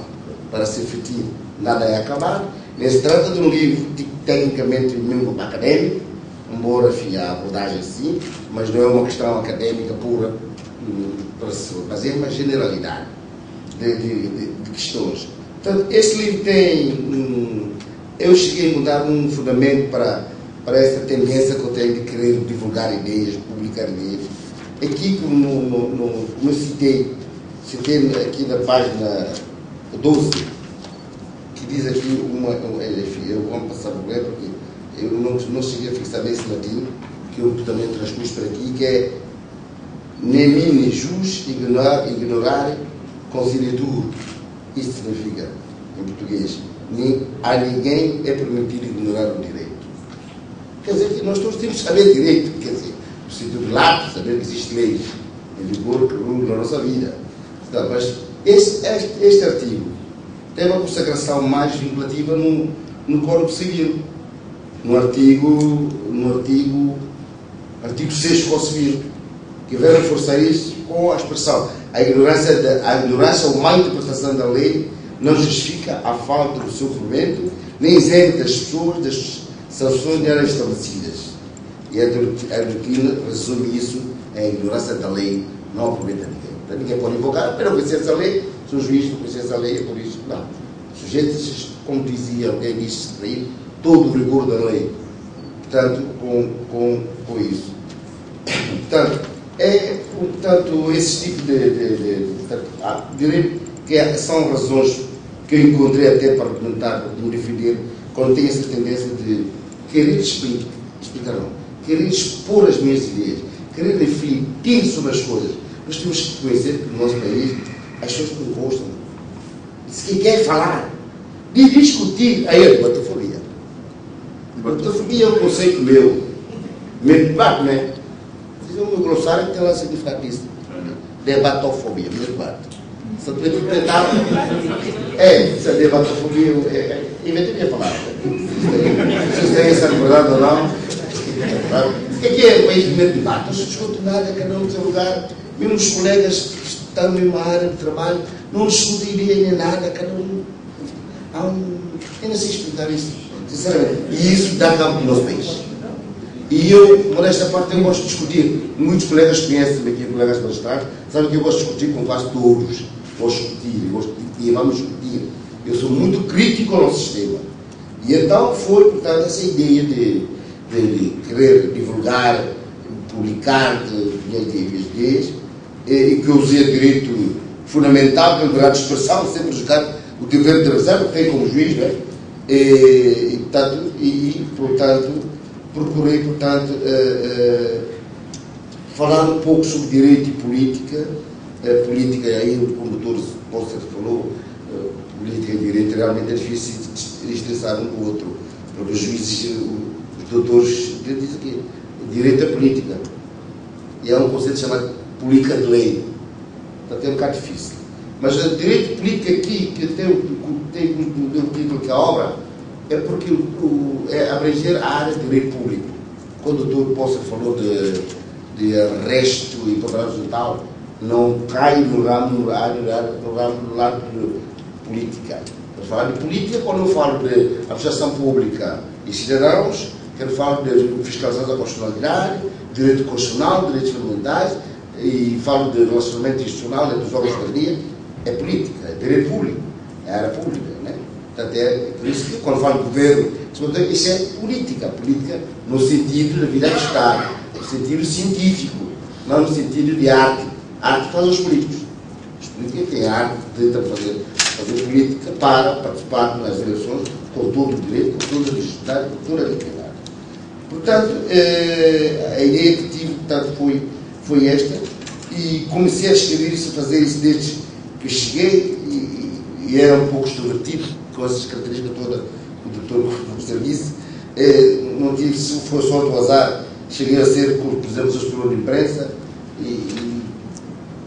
para se refletir. Nada é acabar. Nem se trata de um livro tecnicamente nenhum académico, embora a abordagem sim, mas não é uma questão académica pura, mas é uma generalidade de questões. Portanto, este livro tem, eu cheguei a mudar um fundamento para essa tendência que eu tenho de querer divulgar ideias, publicar ideias. Aqui, como eu citei aqui na página 12, que diz aqui eu vou passar por ler, porque eu não cheguei a fixar bem esse latim, que eu também transpus para aqui, que é nemine jus ignorar conciliatur. Isso significa, em português, a ninguém é permitido ignorar o direito. Quer dizer que nós todos temos que saber direito, quer dizer, no sentido de lápis, saber que existem leis em vigor que regulam a nossa vida. Então, mas este artigo tem uma consagração mais vinculativa no Código Civil, no artigo 6 do Código Civil, que vai reforçar isso com a expressão: a ignorância ou má interpretação da lei não justifica a falta do seu cumprimento, nem isenta as pessoas das sanções nela estabelecidas. E a doutrina resume isso em ignorância da lei não aproveita ninguém. Então, ninguém pode invocar, mas não conhece essa lei, se o juiz não conhece essa lei, é por isso que não. Sujeitos, como dizia alguém, disse aí, todo o rigor da lei. Portanto, com isso. Portanto, esse tipo direi que são razões que eu encontrei até para argumentar, de me defender, quando tenho essa tendência de querer explicar não, querer expor as minhas ideias, querer refletir sobre as coisas. Nós temos que conhecer que no nosso país as pessoas não gostam. Se quer falar, de discutir, aí é debatofobia. Debatofobia é um conceito meu. Debate, né? O meu glossário tem lá o significado disso. Debatofobia, meu debate. Se eu interpretar, se a debatofobia, inventei minha palavra. Vocês têm essa verdade ou não? O que é o país de primeiro debate? Não se discute nada, cada um no seu lugar. Mesmo os colegas que estão na mesma área de trabalho, não discutem ideia nem nada, cada um. Eu não sei explicar isso, sinceramente. E isso dá campo no nosso país. E eu, modesta parte, eu gosto de discutir. Muitos colegas conhecem aqui, colegas palestrantes, sabem que eu gosto de discutir com quase todos. Gosto de discutir, vamos discutir. Eu sou muito crítico ao nosso sistema. E então foi, portanto, essa ideia de querer divulgar, publicar ideias, e que eu usei direito fundamental, que é o direito de expressão, sem prejudicar o dever de reserva que tem como juiz, né? Portanto, procurei, falar um pouco sobre direito e política. Política, aí como o doutor Poças falou, política e direito realmente é difícil de estressar um do outro, porque os juízes, os doutores, dizem aqui, direito é política, e é um conceito chamado política de lei, portanto é um bocado difícil. Mas o direito e política aqui, que tem o título que a obra, é porque é abranger a área de direito público. Quando o doutor Poças falou de arresto e contrato tal, não cai no ramo do lado de política. Eu falo de política quando eu falo de administração pública e cidadãos, quero falar de fiscalização da constitucionalidade, direito constitucional, direitos fundamentais, e falo de relacionamento institucional entre os órgãos de cidadania. É política, é direito público, é área pública, né? Portanto, é por isso que quando falo de governo, isso é política no sentido da vida de Estado, no sentido científico, não no sentido de arte. A arte faz os políticos. Os políticos têm a arte de tentar fazer política para participar nas eleições com todo o direito, com toda a legitimidade, com toda a legalidade. Portanto, a ideia que tive foi esta, e comecei a escrever isso, a fazer isso desde que eu cheguei, e era um pouco extrovertido, com essas características todas que o doutor disse. Não tive, se foi só do azar, cheguei a ser, por exemplo, assessor de imprensa, e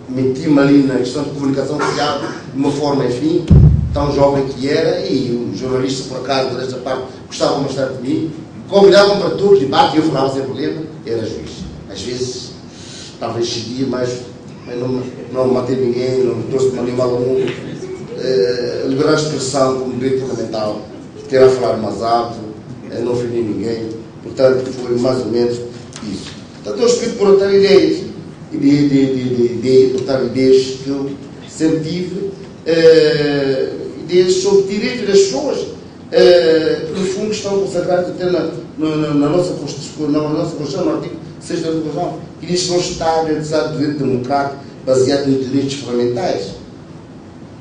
meti-me ali na questão de comunicação social de uma forma, enfim, tão jovem que era, e os jornalistas, por acaso, desta parte, gostavam bastante de mim, convidavam para todo debate, e eu falava sem problema, era juiz. Às vezes, talvez cedia, mas não matei ninguém, não trouxe nenhum mal ao mundo. Liberar a expressão como direito fundamental, ter a falar mais alto, não ofender ninguém, portanto, foi mais ou menos isso. Portanto, eu escrevo por outras ideias, ideias que eu sempre tive, ideias sobre direitos das pessoas, que no fundo estão consagradas até na nossa Constituição, no artigo 6 da Constituição, que diz que não está realizado o direito democrático baseado nos direitos fundamentais.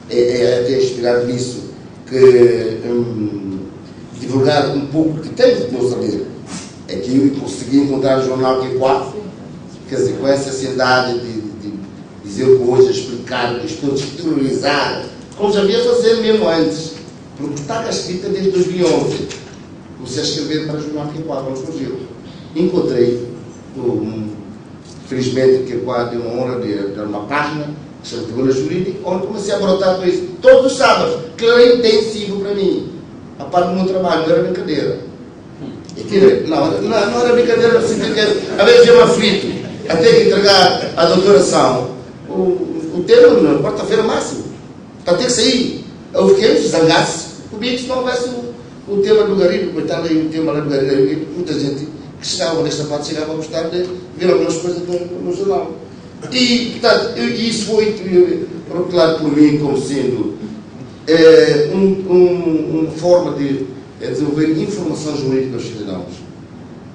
É até inspirado nisso que divulgar um pouco que tem de meu saber. É que eu consegui encontrar no jornal Q4, quer dizer, com essa ansiedade de dizer coisas, explicar, exteriorizar, como já havia fazer mesmo antes, porque está escrita desde 2011. Comecei a escrever para o jornal Q4, não surgiu. Encontrei, felizmente, o Q4 deu uma honra de dar uma página, que chama Tribuna Jurídica, onde comecei a brotar com isso todos os sábados, que era intensivo para mim. A parte do meu trabalho, não era brincadeira. Não era brincadeira, no sentido que às vezes eu me aflito, até que entregar a doutoração, o tema na quarta-feira máximo, para ter que sair. Eu fiquei zangasse, comigo se não houvesse o tema do Garido, coitado aí, o tema lá do Garido, muita gente que chegava nesta parte chegava a gostar de ver algumas coisas no jornal. E, portanto, isso foi proclamado por mim como sendo uma forma de desenvolver informação jurídica aos cidadãos.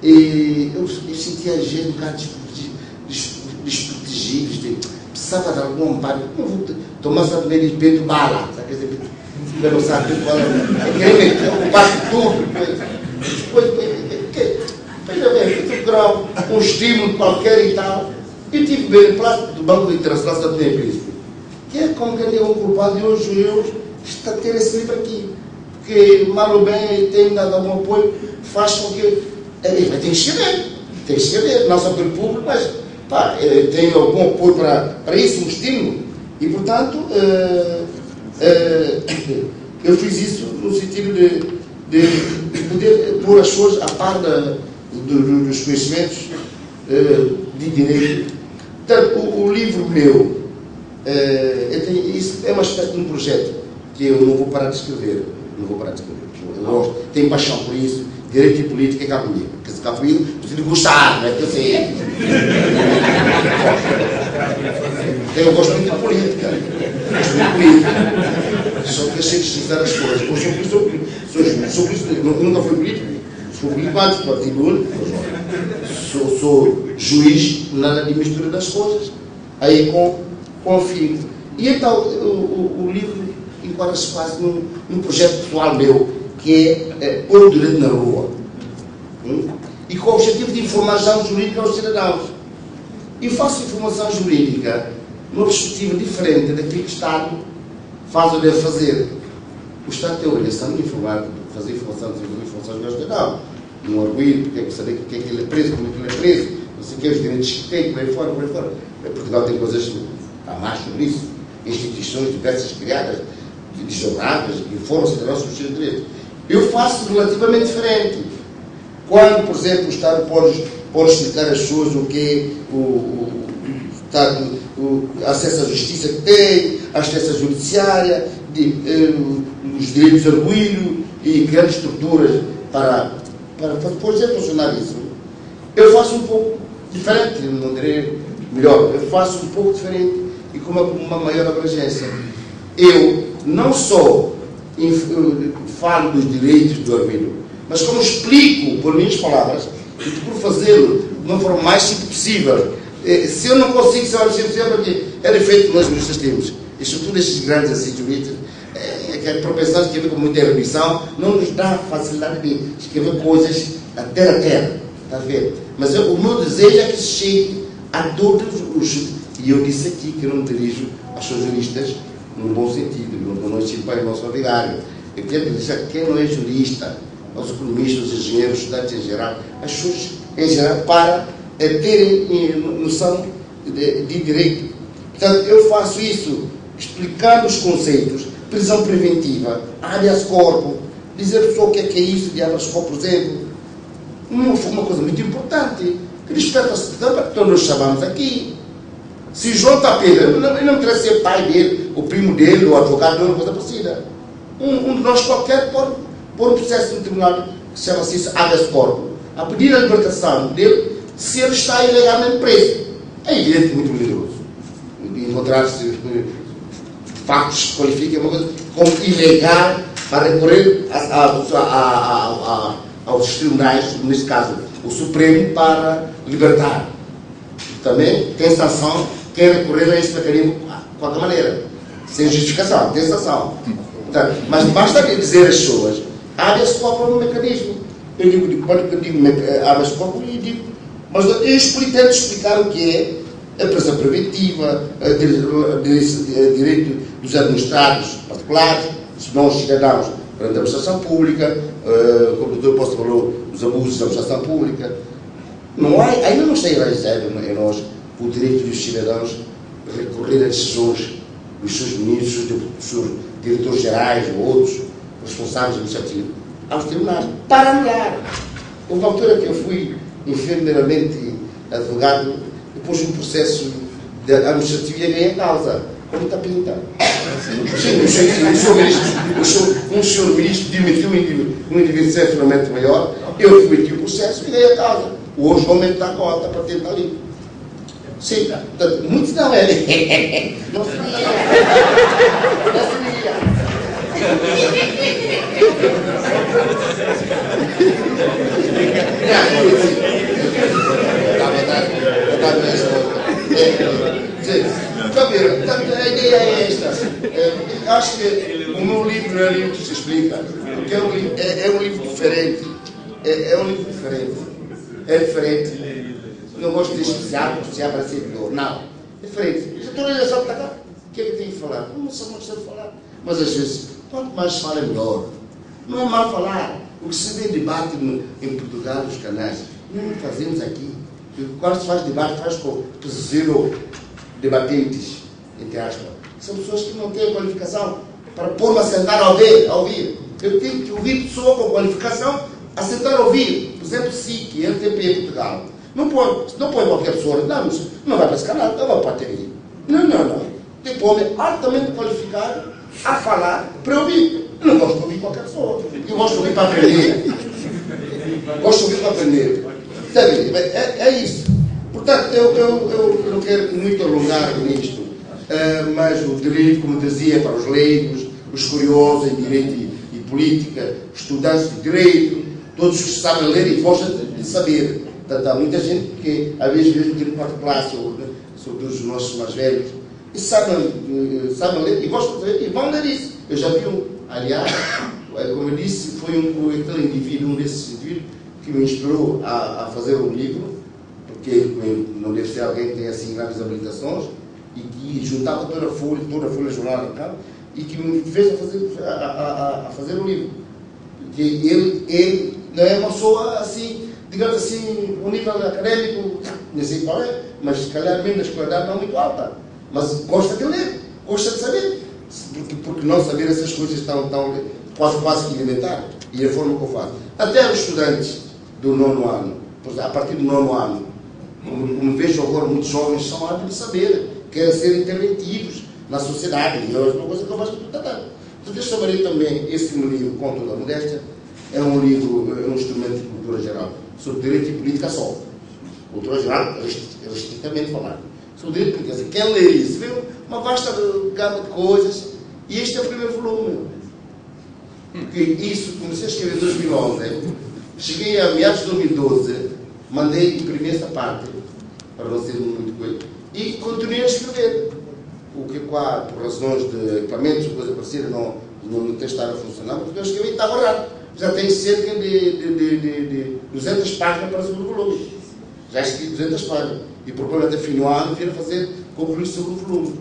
E eu sentia a gente um bocado desprotegidos, precisava de algum amparo. Não vou tomar essa primeira de peito bala, sabe? Quer dizer, não sabe qual é. Querer ocupar tudo. Depois, um estímulo qualquer e tal. Eu tive bem prato do Banco Internacional da Príncipe, que é como que é um culpado de hoje eu está a ter esse livro aqui. Porque, mal ou bem, tem dado algum apoio, faz com que. Tem que escrever, não só pelo público, mas tem algum apoio para isso, um estímulo. E, portanto, eu fiz isso no sentido de poder pôr as coisas a par dos conhecimentos de direito. Portanto, o livro meu, isso é uma espécie de um projeto que eu não vou parar de escrever. Eu gosto, tenho paixão por isso. Direito e política é capoeira. Porque se capoeira, você tem que gostar, não é que eu sei. Eu gosto muito de política. Só que eu sei precisar das coisas. Eu sou político, nunca fui político. Sou político antes, partido único. Sou juiz, nada de mistura das coisas. Aí com fim. E então, o livro enquadra-se quase num projeto pessoal meu, que é pôr o direito na rua. E com o objetivo de informação jurídica aos cidadãos. E faço informação jurídica numa perspectiva diferente daquilo que o Estado faz ou deve fazer. O Estado tem a obrigação de informar, de fazer informação aos cidadãos. Não arguir, porque é que saber que é que ele é preso, como é que ele é preso, não sei o que, os direitos que tem, por aí fora. Portugal tem coisas a mais sobre isso. Instituições diversas criadas, desonadas, que informam os cidadãos sobre os seus direitos. Eu faço relativamente diferente. Quando, por exemplo, o Estado pode explicar às pessoas o que o acesso à justiça que tem, a assistência judiciária, os direitos de arguido e criando estruturas para fazer funcionar isso. Eu faço um pouco diferente, não direi melhor, eu faço um pouco diferente e com uma maior abrangência. Eu não só falo dos direitos do arguido, mas como explico, por minhas palavras, e por fazê-lo de uma forma mais simples possível. Se eu não consigo ser mais simples possível, porque é defeito que nós juristas temos. E sobretudo estes grandes assim, juristas, que a propensão de escrever com muita erudição não nos dá facilidade de escrever coisas até na terra. Está a ver? Mas o meu desejo é que se chegue a todos os. E eu disse aqui que eu não me dirijo aos juristas num bom sentido, não ensino não sou vigário. Eu quero dizer que quem não é jurista, aos economistas, os engenheiros, os estudantes em geral, as pessoas em geral, para terem noção de direito. Portanto, eu faço isso explicando os conceitos, prisão preventiva, habeas corpus, dizer a pessoa o que é isso de habeas corpus, por exemplo, uma coisa muito importante, que respeita a cidadão, que nós chamamos aqui. Se João está Pedro, não interessa ser pai dele, o primo dele, o advogado dele, uma coisa parecida. Um de nós qualquer pode pôr um processo no tribunal que se chama assim habeas corpus, a pedir a libertação dele se ele está ilegalmente preso. É evidente muito melhoroso. Encontrar-se factos que qualifiquem uma coisa como ilegal para recorrer aos tribunais, neste caso o Supremo, para libertar. Também tem sanção quem recorrer a este mecanismo de qualquer maneira, sem justificação, tem sanção. Então, mas basta dizer às pessoas, habeas corpus é um mecanismo. Eu digo habeas corpus e digo, mas eu tento explicar o que é a prisão preventiva, direito dos administrados particulares, se não os cidadãos, perante a administração pública, como o doutor Posto falou, os abusos da administração pública. Não há, ainda não está enraizado em nós o direito dos cidadãos recorrer a decisões dos seus ministros, dos seus diretores gerais ou outros responsáveis administrativos aos tribunais, para anular. Houve uma altura que eu fui enfermeiramente advogado, depois de um processo administrativo e ganhei a causa, com muita pinta. Sim, um senhor ministro demitiu um indivíduo excepcionalmente maior, eu demiti o processo e ganhei a causa. Hoje vou aumentar a cota para tentar ali. Sim, portanto, muitos não é. Não sabia. Não sabia. Portanto, a ideia é esta. Acho que o meu livro não é um livro que se explica, porque é um livro diferente. É um livro diferente. É diferente. Não gosto de especial para ser pior. Não. É diferente. Já estou a só para cá. O que é que tenho que falar? Não sou uma questão de falar. Mas às vezes, quanto mais fala é melhor. Não é mal falar. O que se vê debate em Portugal, nos canais, não fazemos aqui. Quando se faz debate, faz com zero debatentes, entre aspas. São pessoas que não têm qualificação para pôr-me a sentar a ouvir. Eu tenho que ouvir pessoa com qualificação a sentar a ouvir. Por exemplo, SIC, RTP em Portugal. Não põe qualquer pessoa, não vai para esse canal, não vai para a TV. Não. Tem que homem altamente qualificado a falar para ouvir. Eu não gosto de ouvir qualquer pessoa. Eu gosto de ouvir para aprender. Gosto de ouvir para aprender. Sabe? É isso. Portanto, eu não quero muito alongar nisto, mas o direito, como dizia, para os leigos, os curiosos em direito e política, estudantes de direito, todos que sabem ler e gostam de saber. Portanto, há muita gente que, às vezes, vê no quarto classe, ou dos nossos mais velhos, e sabem ler e gostam de ler e vão ler isso. Eu já vi aliás, como eu disse, foi aquele indivíduo, um desses indivíduos, que me inspirou a fazer um livro, porque não deve ser alguém que tenha assim grandes habilitações, e que juntava toda a folha jornal local, e que me fez a fazer um livro. Porque ele não é uma pessoa assim, digamos assim, um nível académico, não sei qual é, mas se calhar mesmo na escolaridade não é muito alta, mas gosta de ler, gosta de saber, porque não saber essas coisas tão quase que elementar, e a forma que eu faço. Até os estudantes do 9º ano, a partir do 9º ano, como vejo agora, muitos jovens são hábitos de saber, querem ser interventivos na sociedade, e é uma coisa que eu faço muito tanto. Então, deixa eu saber também, esse meu livro, com toda a modéstia, é um livro, é um instrumento de cultura geral, sobre direito e política só. Cultura geral, restritamente falando. Sobre direito e política. Quem lê isso, vê uma vasta gama de coisas, e este é o primeiro volume. Porque isso, comecei a escrever em 2011, cheguei a meados de 2012, mandei imprimir essa parte, para não ser muito coisa, e continuei a escrever. O que, por razões de equipamentos, coisa parecida, não tem estado a funcionar, porque eu escrevi e está guardado. Já tem cerca de 200 páginas para o segundo volume. Já escrevi 200 páginas. E proponho até fim do ano vir a concluir o segundo volume.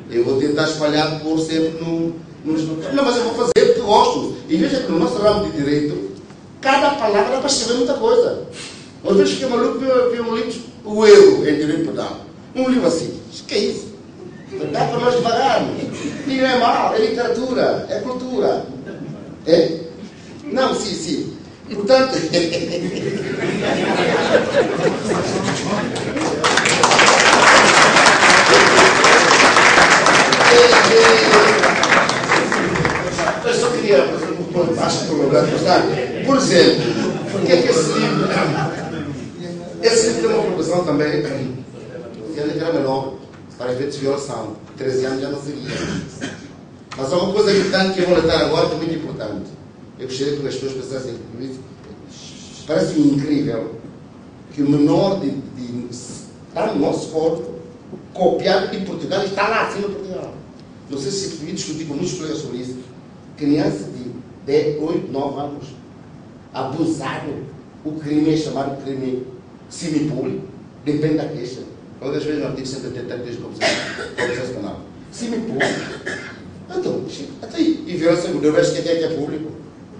Eu vou tentar espalhar por sempre nos... Não, mas eu vou fazer porque gosto. E veja que no nosso ramo de direito, cada palavra dá para escrever muita coisa. Às vezes fiquei maluco ver um livro, o erro em direito penal. Um livro assim, o que é isso? Dá para nós devagarmos. E não é mal, é literatura, é cultura. É? Não, sim. Portanto... Eu só queria fazer um ponto, acho que por exemplo, por que esse livro... Esse livro tem uma preocupação também, que ele era menor, para efeitos de violação. 13 anos já não seria. Mas há uma coisa importante que eu vou notar agora, que é muito importante. Eu gostaria que as pessoas pensassem isso. Parece-me incrível que o menor está no nosso corpo, copiado de Portugal, e está lá, assim no Portugal. Não sei se fui discutir com muitos colegas sobre isso. Criança de 10, 8, 9 anos, abusado. O crime é chamado crime semipúblico, depende da queixa. Uma das vezes no artigo 183 do Processo Penal. Semipúblico. Então, até aí. E violência do Deus, que é público.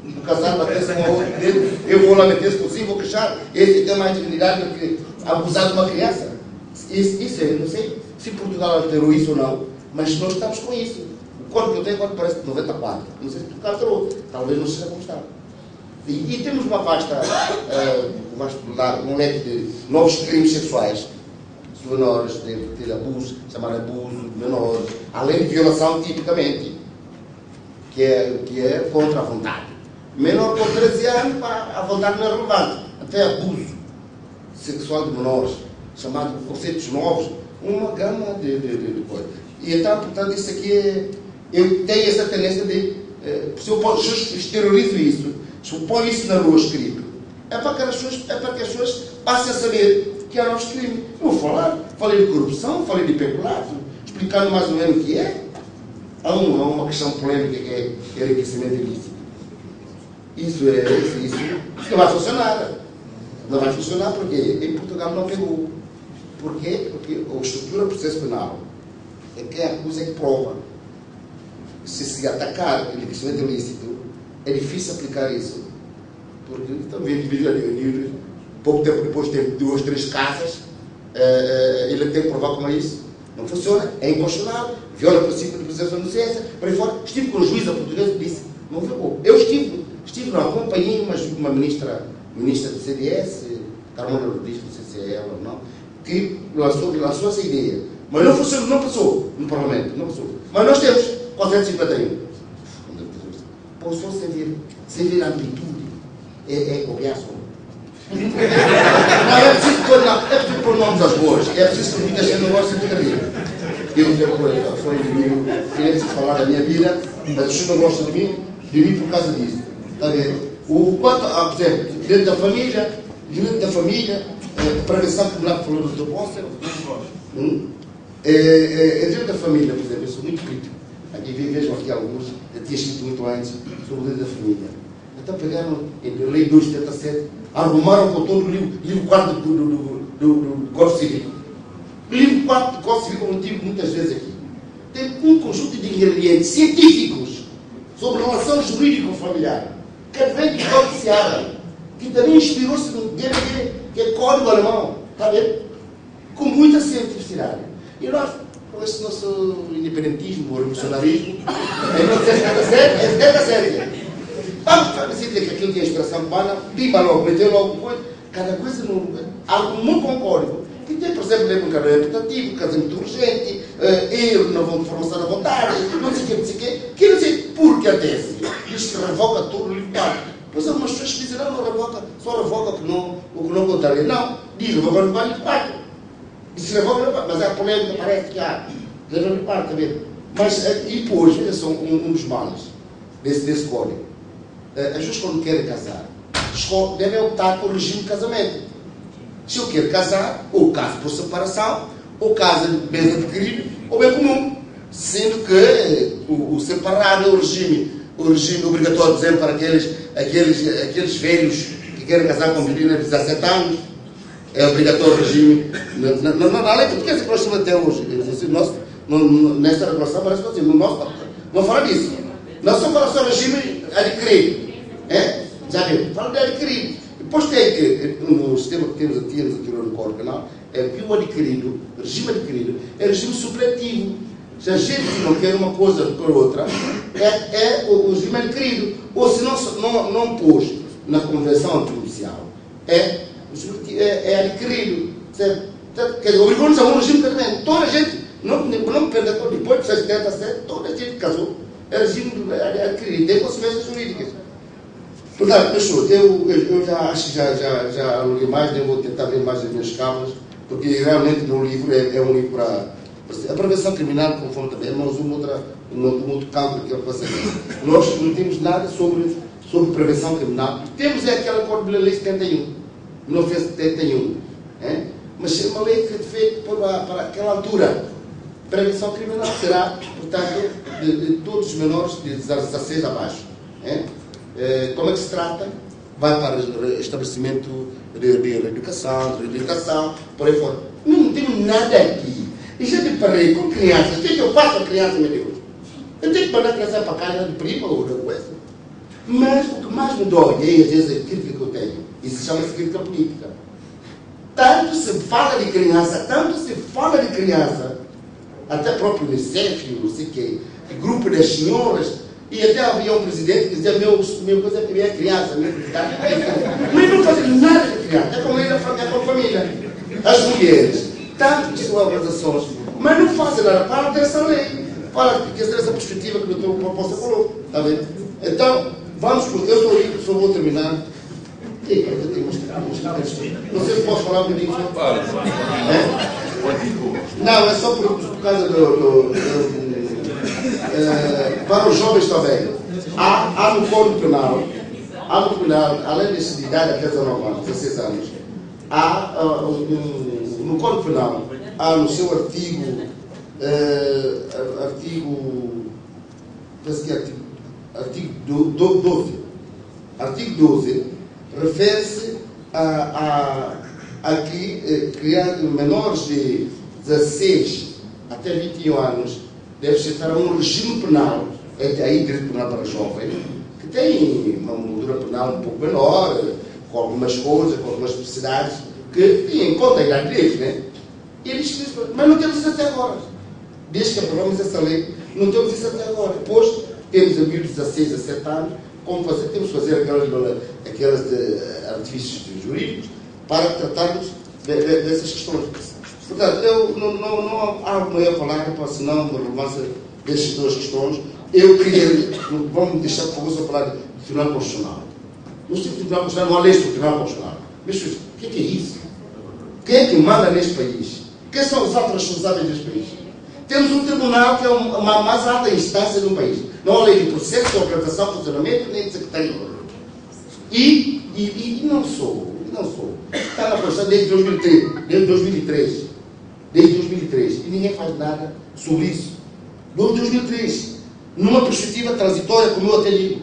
O casal bater-se com o outro dele, eu vou lá meter-se por cima, vou queixar. Esse tem mais dignidade do que abusar de uma criança. Isso eu não sei se Portugal alterou isso ou não, mas nós estamos com isso. O código que eu tenho parece de 94. Não sei se Portugal alterou. Talvez não seja como está. E temos uma vasta um leque de novos crimes sexuais. Menores, deve ter abuso, chamar abuso de menores, além de violação tipicamente, que é contra a vontade. Menor com 13 anos, a vontade não é relevante. Até abuso sexual de menores, chamado conceitos novos, uma gama de coisas. E então, portanto, isso aqui eu tenho essa tendência de, se eu exteriorizo isso, se eu ponho isso na rua escrito, é para que as pessoas passem a saber que há novos crimes. Eu vou falei de corrupção, falei de peculato, explicando mais ou menos o que é. Há uma questão polêmica que é enriquecimento ilícito. Isso não vai funcionar. Não vai funcionar porque em Portugal não pegou. Por quê? Porque a estrutura do processo penal é quem acusa que prova. Se atacar enriquecimento ilícito, é difícil aplicar isso. Porque também dividir pouco tempo depois tem 2, 3 casas, ele tem que provar como é isso. Não funciona, é inconstitucional, viola o princípio de presunção de inocência, para aí fora. Estive com o juiz português e disse, não violou. Eu estive não, acompanhei uma ministra do CDS, Carmona Rodrigues, não sei se é ela ou não, que lançou essa ideia. Mas não funcionou, não passou no Parlamento, não passou. Mas nós temos 451. Passou sem ver a amplitude. É copiar só. Não, é preciso pôr nomes às boas. É preciso que muita gente não gosta de carreira. Eu sou indivíduo, queria falar da minha vida, mas as pessoas não gostam de mim por causa disso. Está a ver? Por exemplo, direito da família, prevenção criminal que falou do Dr. Póster. Direito da família, por exemplo, eu sou muito crítico. Aqui vejam aqui alguns, eu tinha escrito muito antes sobre o direito da família. Então pegaram a Lei 277, arrumaram com todo o livro 4 do Código Civil. O livro 4 do Código Civil, como eu tive muitas vezes aqui, tem um conjunto de ingredientes científicos sobre relação jurídico-familiar, que vem do Código Seara, que também inspirou-se no DVD, que é Código Alemão, está a ver? Com muita cientificidade. E nós, com esse nosso independentismo, ou revolucionarismo, é nada sério. Vamos dizer que aquilo tinha inspiração cubana, pimba logo, meteu logo coisa, cada coisa no lugar. Algum com código. Que tem, por exemplo, lembra um carreira reputativo, casamento urgente, erro na formação da vontade, não sei o quê, que não sei porque a tese diz que revoca todo o livro 4. Pois algumas pessoas que dizem, não revoca, só revoca o que não contraria. Não, diz revoca o livro 4. Diz revoca, mas a polêmica parece que há. Revoca o livro 4, está a ver? Mas, e depois, veja só um dos males desse código. As pessoas, quando querem casar, devem optar por regime de casamento. Se eu quero casar, ou caso por separação, ou caso de bens adquiridos, ou bem comum. Sendo que o separado é o regime obrigatório, por exemplo, para aqueles velhos que querem casar com meninas de 17 anos, é obrigatório o regime. Na lei portuguesa que nós temos até hoje, nesta regulação, parece que no nosso não fala disso. Nós só falamos sobre regime adquirido. Já viu? Fala de adquirido. Depois tem que, no sistema que temos aqui no Código Penal, é que o adquirido, regime adquirido, é regime supletivo. Se a gente não quer uma coisa por outra, é o regime adquirido. Ou se não pôs na convenção judicial, é adquirido. Quer dizer, obrigou-nos a um regime de casamento. Toda a gente, não perde depois de 77, toda a gente casou, é regime adquirido, tem consequências jurídicas. Portanto, pessoal, eu já acho que já aluguei mais, eu vou tentar ver mais as minhas cábulas, porque realmente no livro é um livro para a prevenção criminal, conforme também, mas um outro campo que eu faço aqui. Nós não temos nada sobre prevenção criminal. Temos aquela Código de Lei 71, 1971, mas é uma lei que é feita para aquela altura. Prevenção criminal será, portanto, de todos os menores de 16 abaixo. Como é que se trata? Vai para estabelecimento de educação, de reabilitação, por aí fora. Não temos nada aqui. E já me parei com crianças. O que eu faço com a criança, meu Deus? Eu tenho que mandar a criança para casa de prima ou de coisa. Mas o que mais me dói, e às vezes a crítica que eu tenho, isso chama-se crítica política. Tanto se fala de criança, até próprio Unicef, não sei o quê, grupo das senhoras. E até havia um presidente que dizia, minha criança, minha criança. Mas não fazem nada de criança. É como ele, é com a família. As mulheres, tanto que são organizações, mas não fazem nada para ter essa lei. Para ter essa perspectiva que o doutor Proposta falou. Está vendo? Então, vamos por. Eu só vou terminar. Não sei se posso falar um bocadinho. Não, é só por causa para os jovens também. Há no Código Penal, além de idade até 19 anos, 16 anos, há no Código Penal, há no seu artigo 12. Artigo 12 refere-se a que criar menores de 16 até 21 anos deve estar a um regime penal, aí direito penal para jovens, que tem uma moldura penal um pouco menor, com algumas coisas, com algumas especificidades, que tem em conta a idade deles, né? Mas não temos isso até agora. Desde que aprovamos essa lei, não temos isso até agora. Depois, temos a 16, 17 anos, como fazer? Temos que fazer aquelas artifícios jurídicos para tratarmos dessas questões. Portanto, eu não há como falar, senão uma relevância destas duas questões. Eu queria, vamos deixar por favor só falar do Tribunal Constitucional. No Tribunal Constitucional não há leis do Tribunal Constitucional. Mas o que é isso? Quem é que manda neste país? Quem são os altos responsáveis deste país? Temos um tribunal que é uma mais alta instância do país. Não há lei de processo, de organização, funcionamento, nem de secretaria. E não sou. Está na Constituição desde 2003. Desde 2003. E ninguém faz nada sobre isso. Desde 2003. Numa perspectiva transitória, como eu até digo.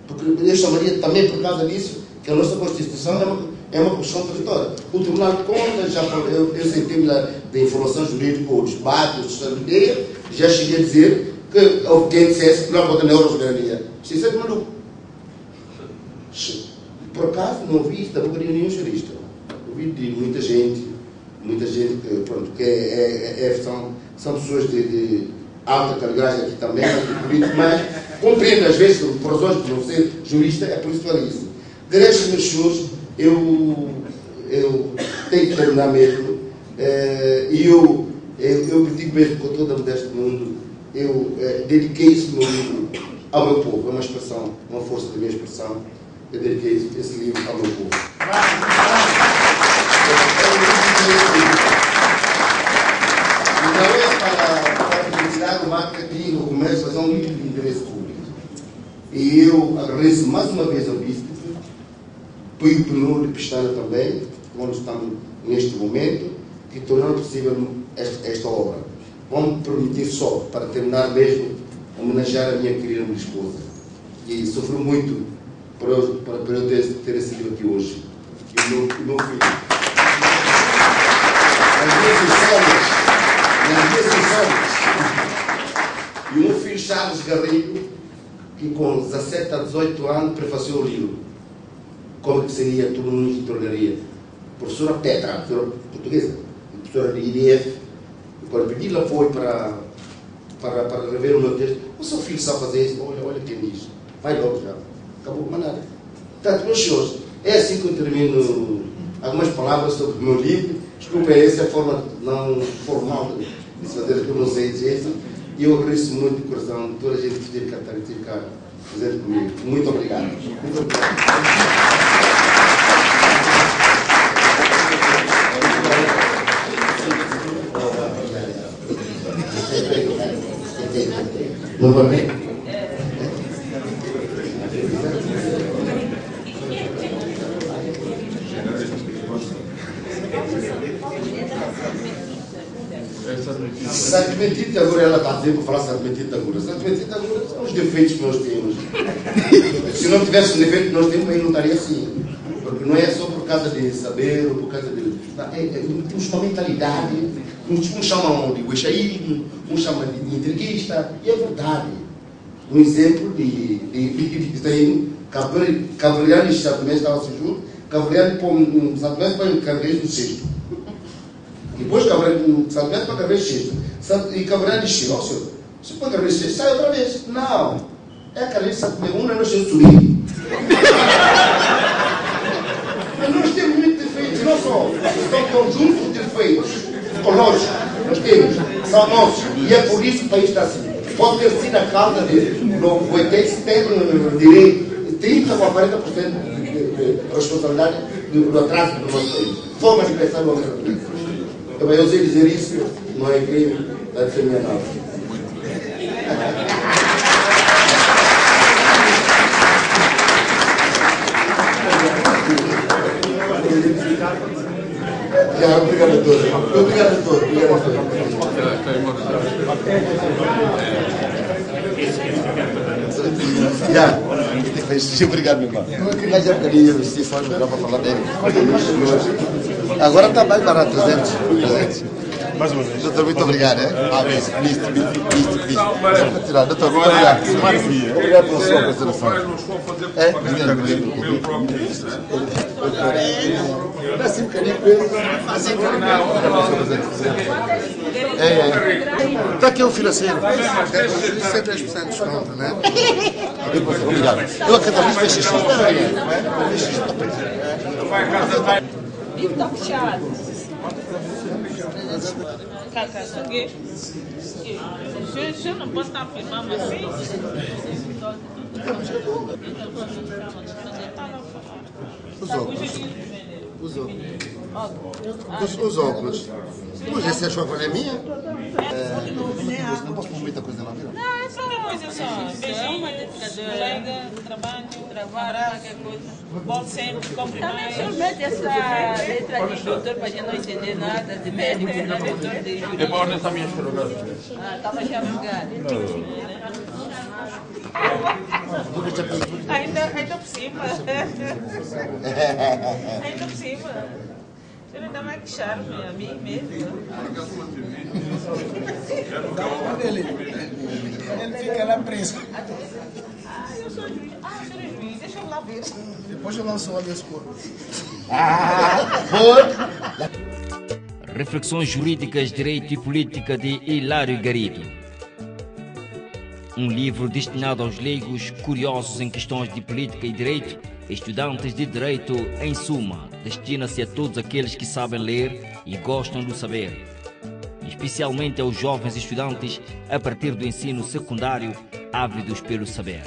Porque eu chamaria também por causa disso, que a nossa Constituição é uma Constituição transitória. O Tribunal de Contas, eu sentei-me da informação jurídica, o debate, já cheguei a dizer que alguém dissesse que não pode na eurosoberania. Isso é de maluco. Por acaso, não ouvi isso da boca de nenhum jurista. Ouvi de muita gente que, pronto, que são pessoas de alta caligragem aqui também, mas compreendo às vezes, por razões de não ser jurista, é por isso que eu isso. De resto, meus senhores, eu tenho que terminar mesmo, e eu digo mesmo com toda a modéstia do mundo, eu dediquei esse meu livro ao meu povo, é uma expressão, uma força da minha expressão, eu dediquei esse livro ao meu povo. Não é para utilizar o marketing, o comércio, mas é um livro de interesse público. E eu agradeço mais uma vez ao Bispo, Pio Penur e Pestana também, onde estamos neste momento, que tornaram possível esta obra. Vamos permitir só, para terminar mesmo, homenagear a minha querida esposa, que sofreu muito para eu ter esse livro aqui hoje. E o meu filho. Nas minhas funções. E o meu filho Charles Garrido, que com 17 a 18 anos prefaciou o livro. Como que seria, todo mundo se tornaria. Professora Petra, professora portuguesa, professora de IDF, quando pedi apoio para rever o meu texto, o seu filho sabe fazer isso, olha quem diz, vai logo já, acabou, mas nada. Portanto, meus senhores, é assim que eu termino algumas palavras sobre o meu livro. Desculpa, essa é a forma não formal de se fazer, que eu não sei dizer isso, e eu agradeço muito de coração toda a gente que esteve cá fazendo comigo. Muito obrigado. Muito obrigado. Novamente. Santo Benedito agora ela está a dizer para falar Santo Benedito agora. Santo Benedito agora são os defeitos que nós temos. Se não tivesse os defeitos que nós temos, aí não estaria assim. Porque não é só por causa de saber ou por causa de. Temos uma mentalidade. Uns chamam de guaxaísmo, uns chamam de intriguista, e é verdade. Um exemplo de treino, Cavaliano e Santomé estavam se juntos, Cavaliano põe Santomé para o Carreiro no sexto. Depois Santomé para o Carreiro sexto. E Cavaliano disse, ó senhor, se põe o Carreiro sexto, sai outra vez. Não, é Carreiro Santomé, não é seu subir. Mas nós temos muitos defeitos, não só, estão conjuntos de defeitos psicológicos, nós temos, são nossos, e é por isso que o país está assim. Pode ter sido a causa de o ETEX tem direito 30% a 40% de responsabilidade do atraso do nosso país. Forma de pensar no outro. Eu sei dizer isso, não é crime, é determinado. Obrigado a todos. Obrigado a todos. Obrigado, meu irmão. Mas é um bocadinho, se for melhor para falar dele. Agora está mais barato, 300. Mais uma vez. Doutor, muito obrigado. Visto. Doutor, muito obrigado. Obrigado pela sua consideração. Assim um bocadinho assim um bocadinho. Está aqui o financeiro. Isso é 10% de desconto, né? Obrigado. Eu acredito que fez isso. Está fechado. Eu não posso estar afirmando assim. Os óculos. Mas essa é a chocolate é minha? Não posso pôr muita coisa na vida. Não, é só uma coisa só. Beijinho, colega, trabalho, qualquer coisa. Bom sempre, compre mais. Também o senhor mete essa letra de doutor para a gente não entender nada de médico, não é doutor de jurídico. É onde está a minha chororada? Estava já bugado. Ainda por cima. Ainda por cima. Ele ainda vai queixar-me a mim mesmo. Ele fica lá preso. Eu sou juiz. O senhor é juiz. Deixa eu lá ver. Depois eu lanço o habeas corpus. Reflexões jurídicas, direito e política de Hilário Garrido. Um livro destinado aos leigos curiosos em questões de política e direito, estudantes de direito, em suma, destina-se a todos aqueles que sabem ler e gostam do saber, especialmente aos jovens estudantes a partir do ensino secundário, ávidos pelo saber.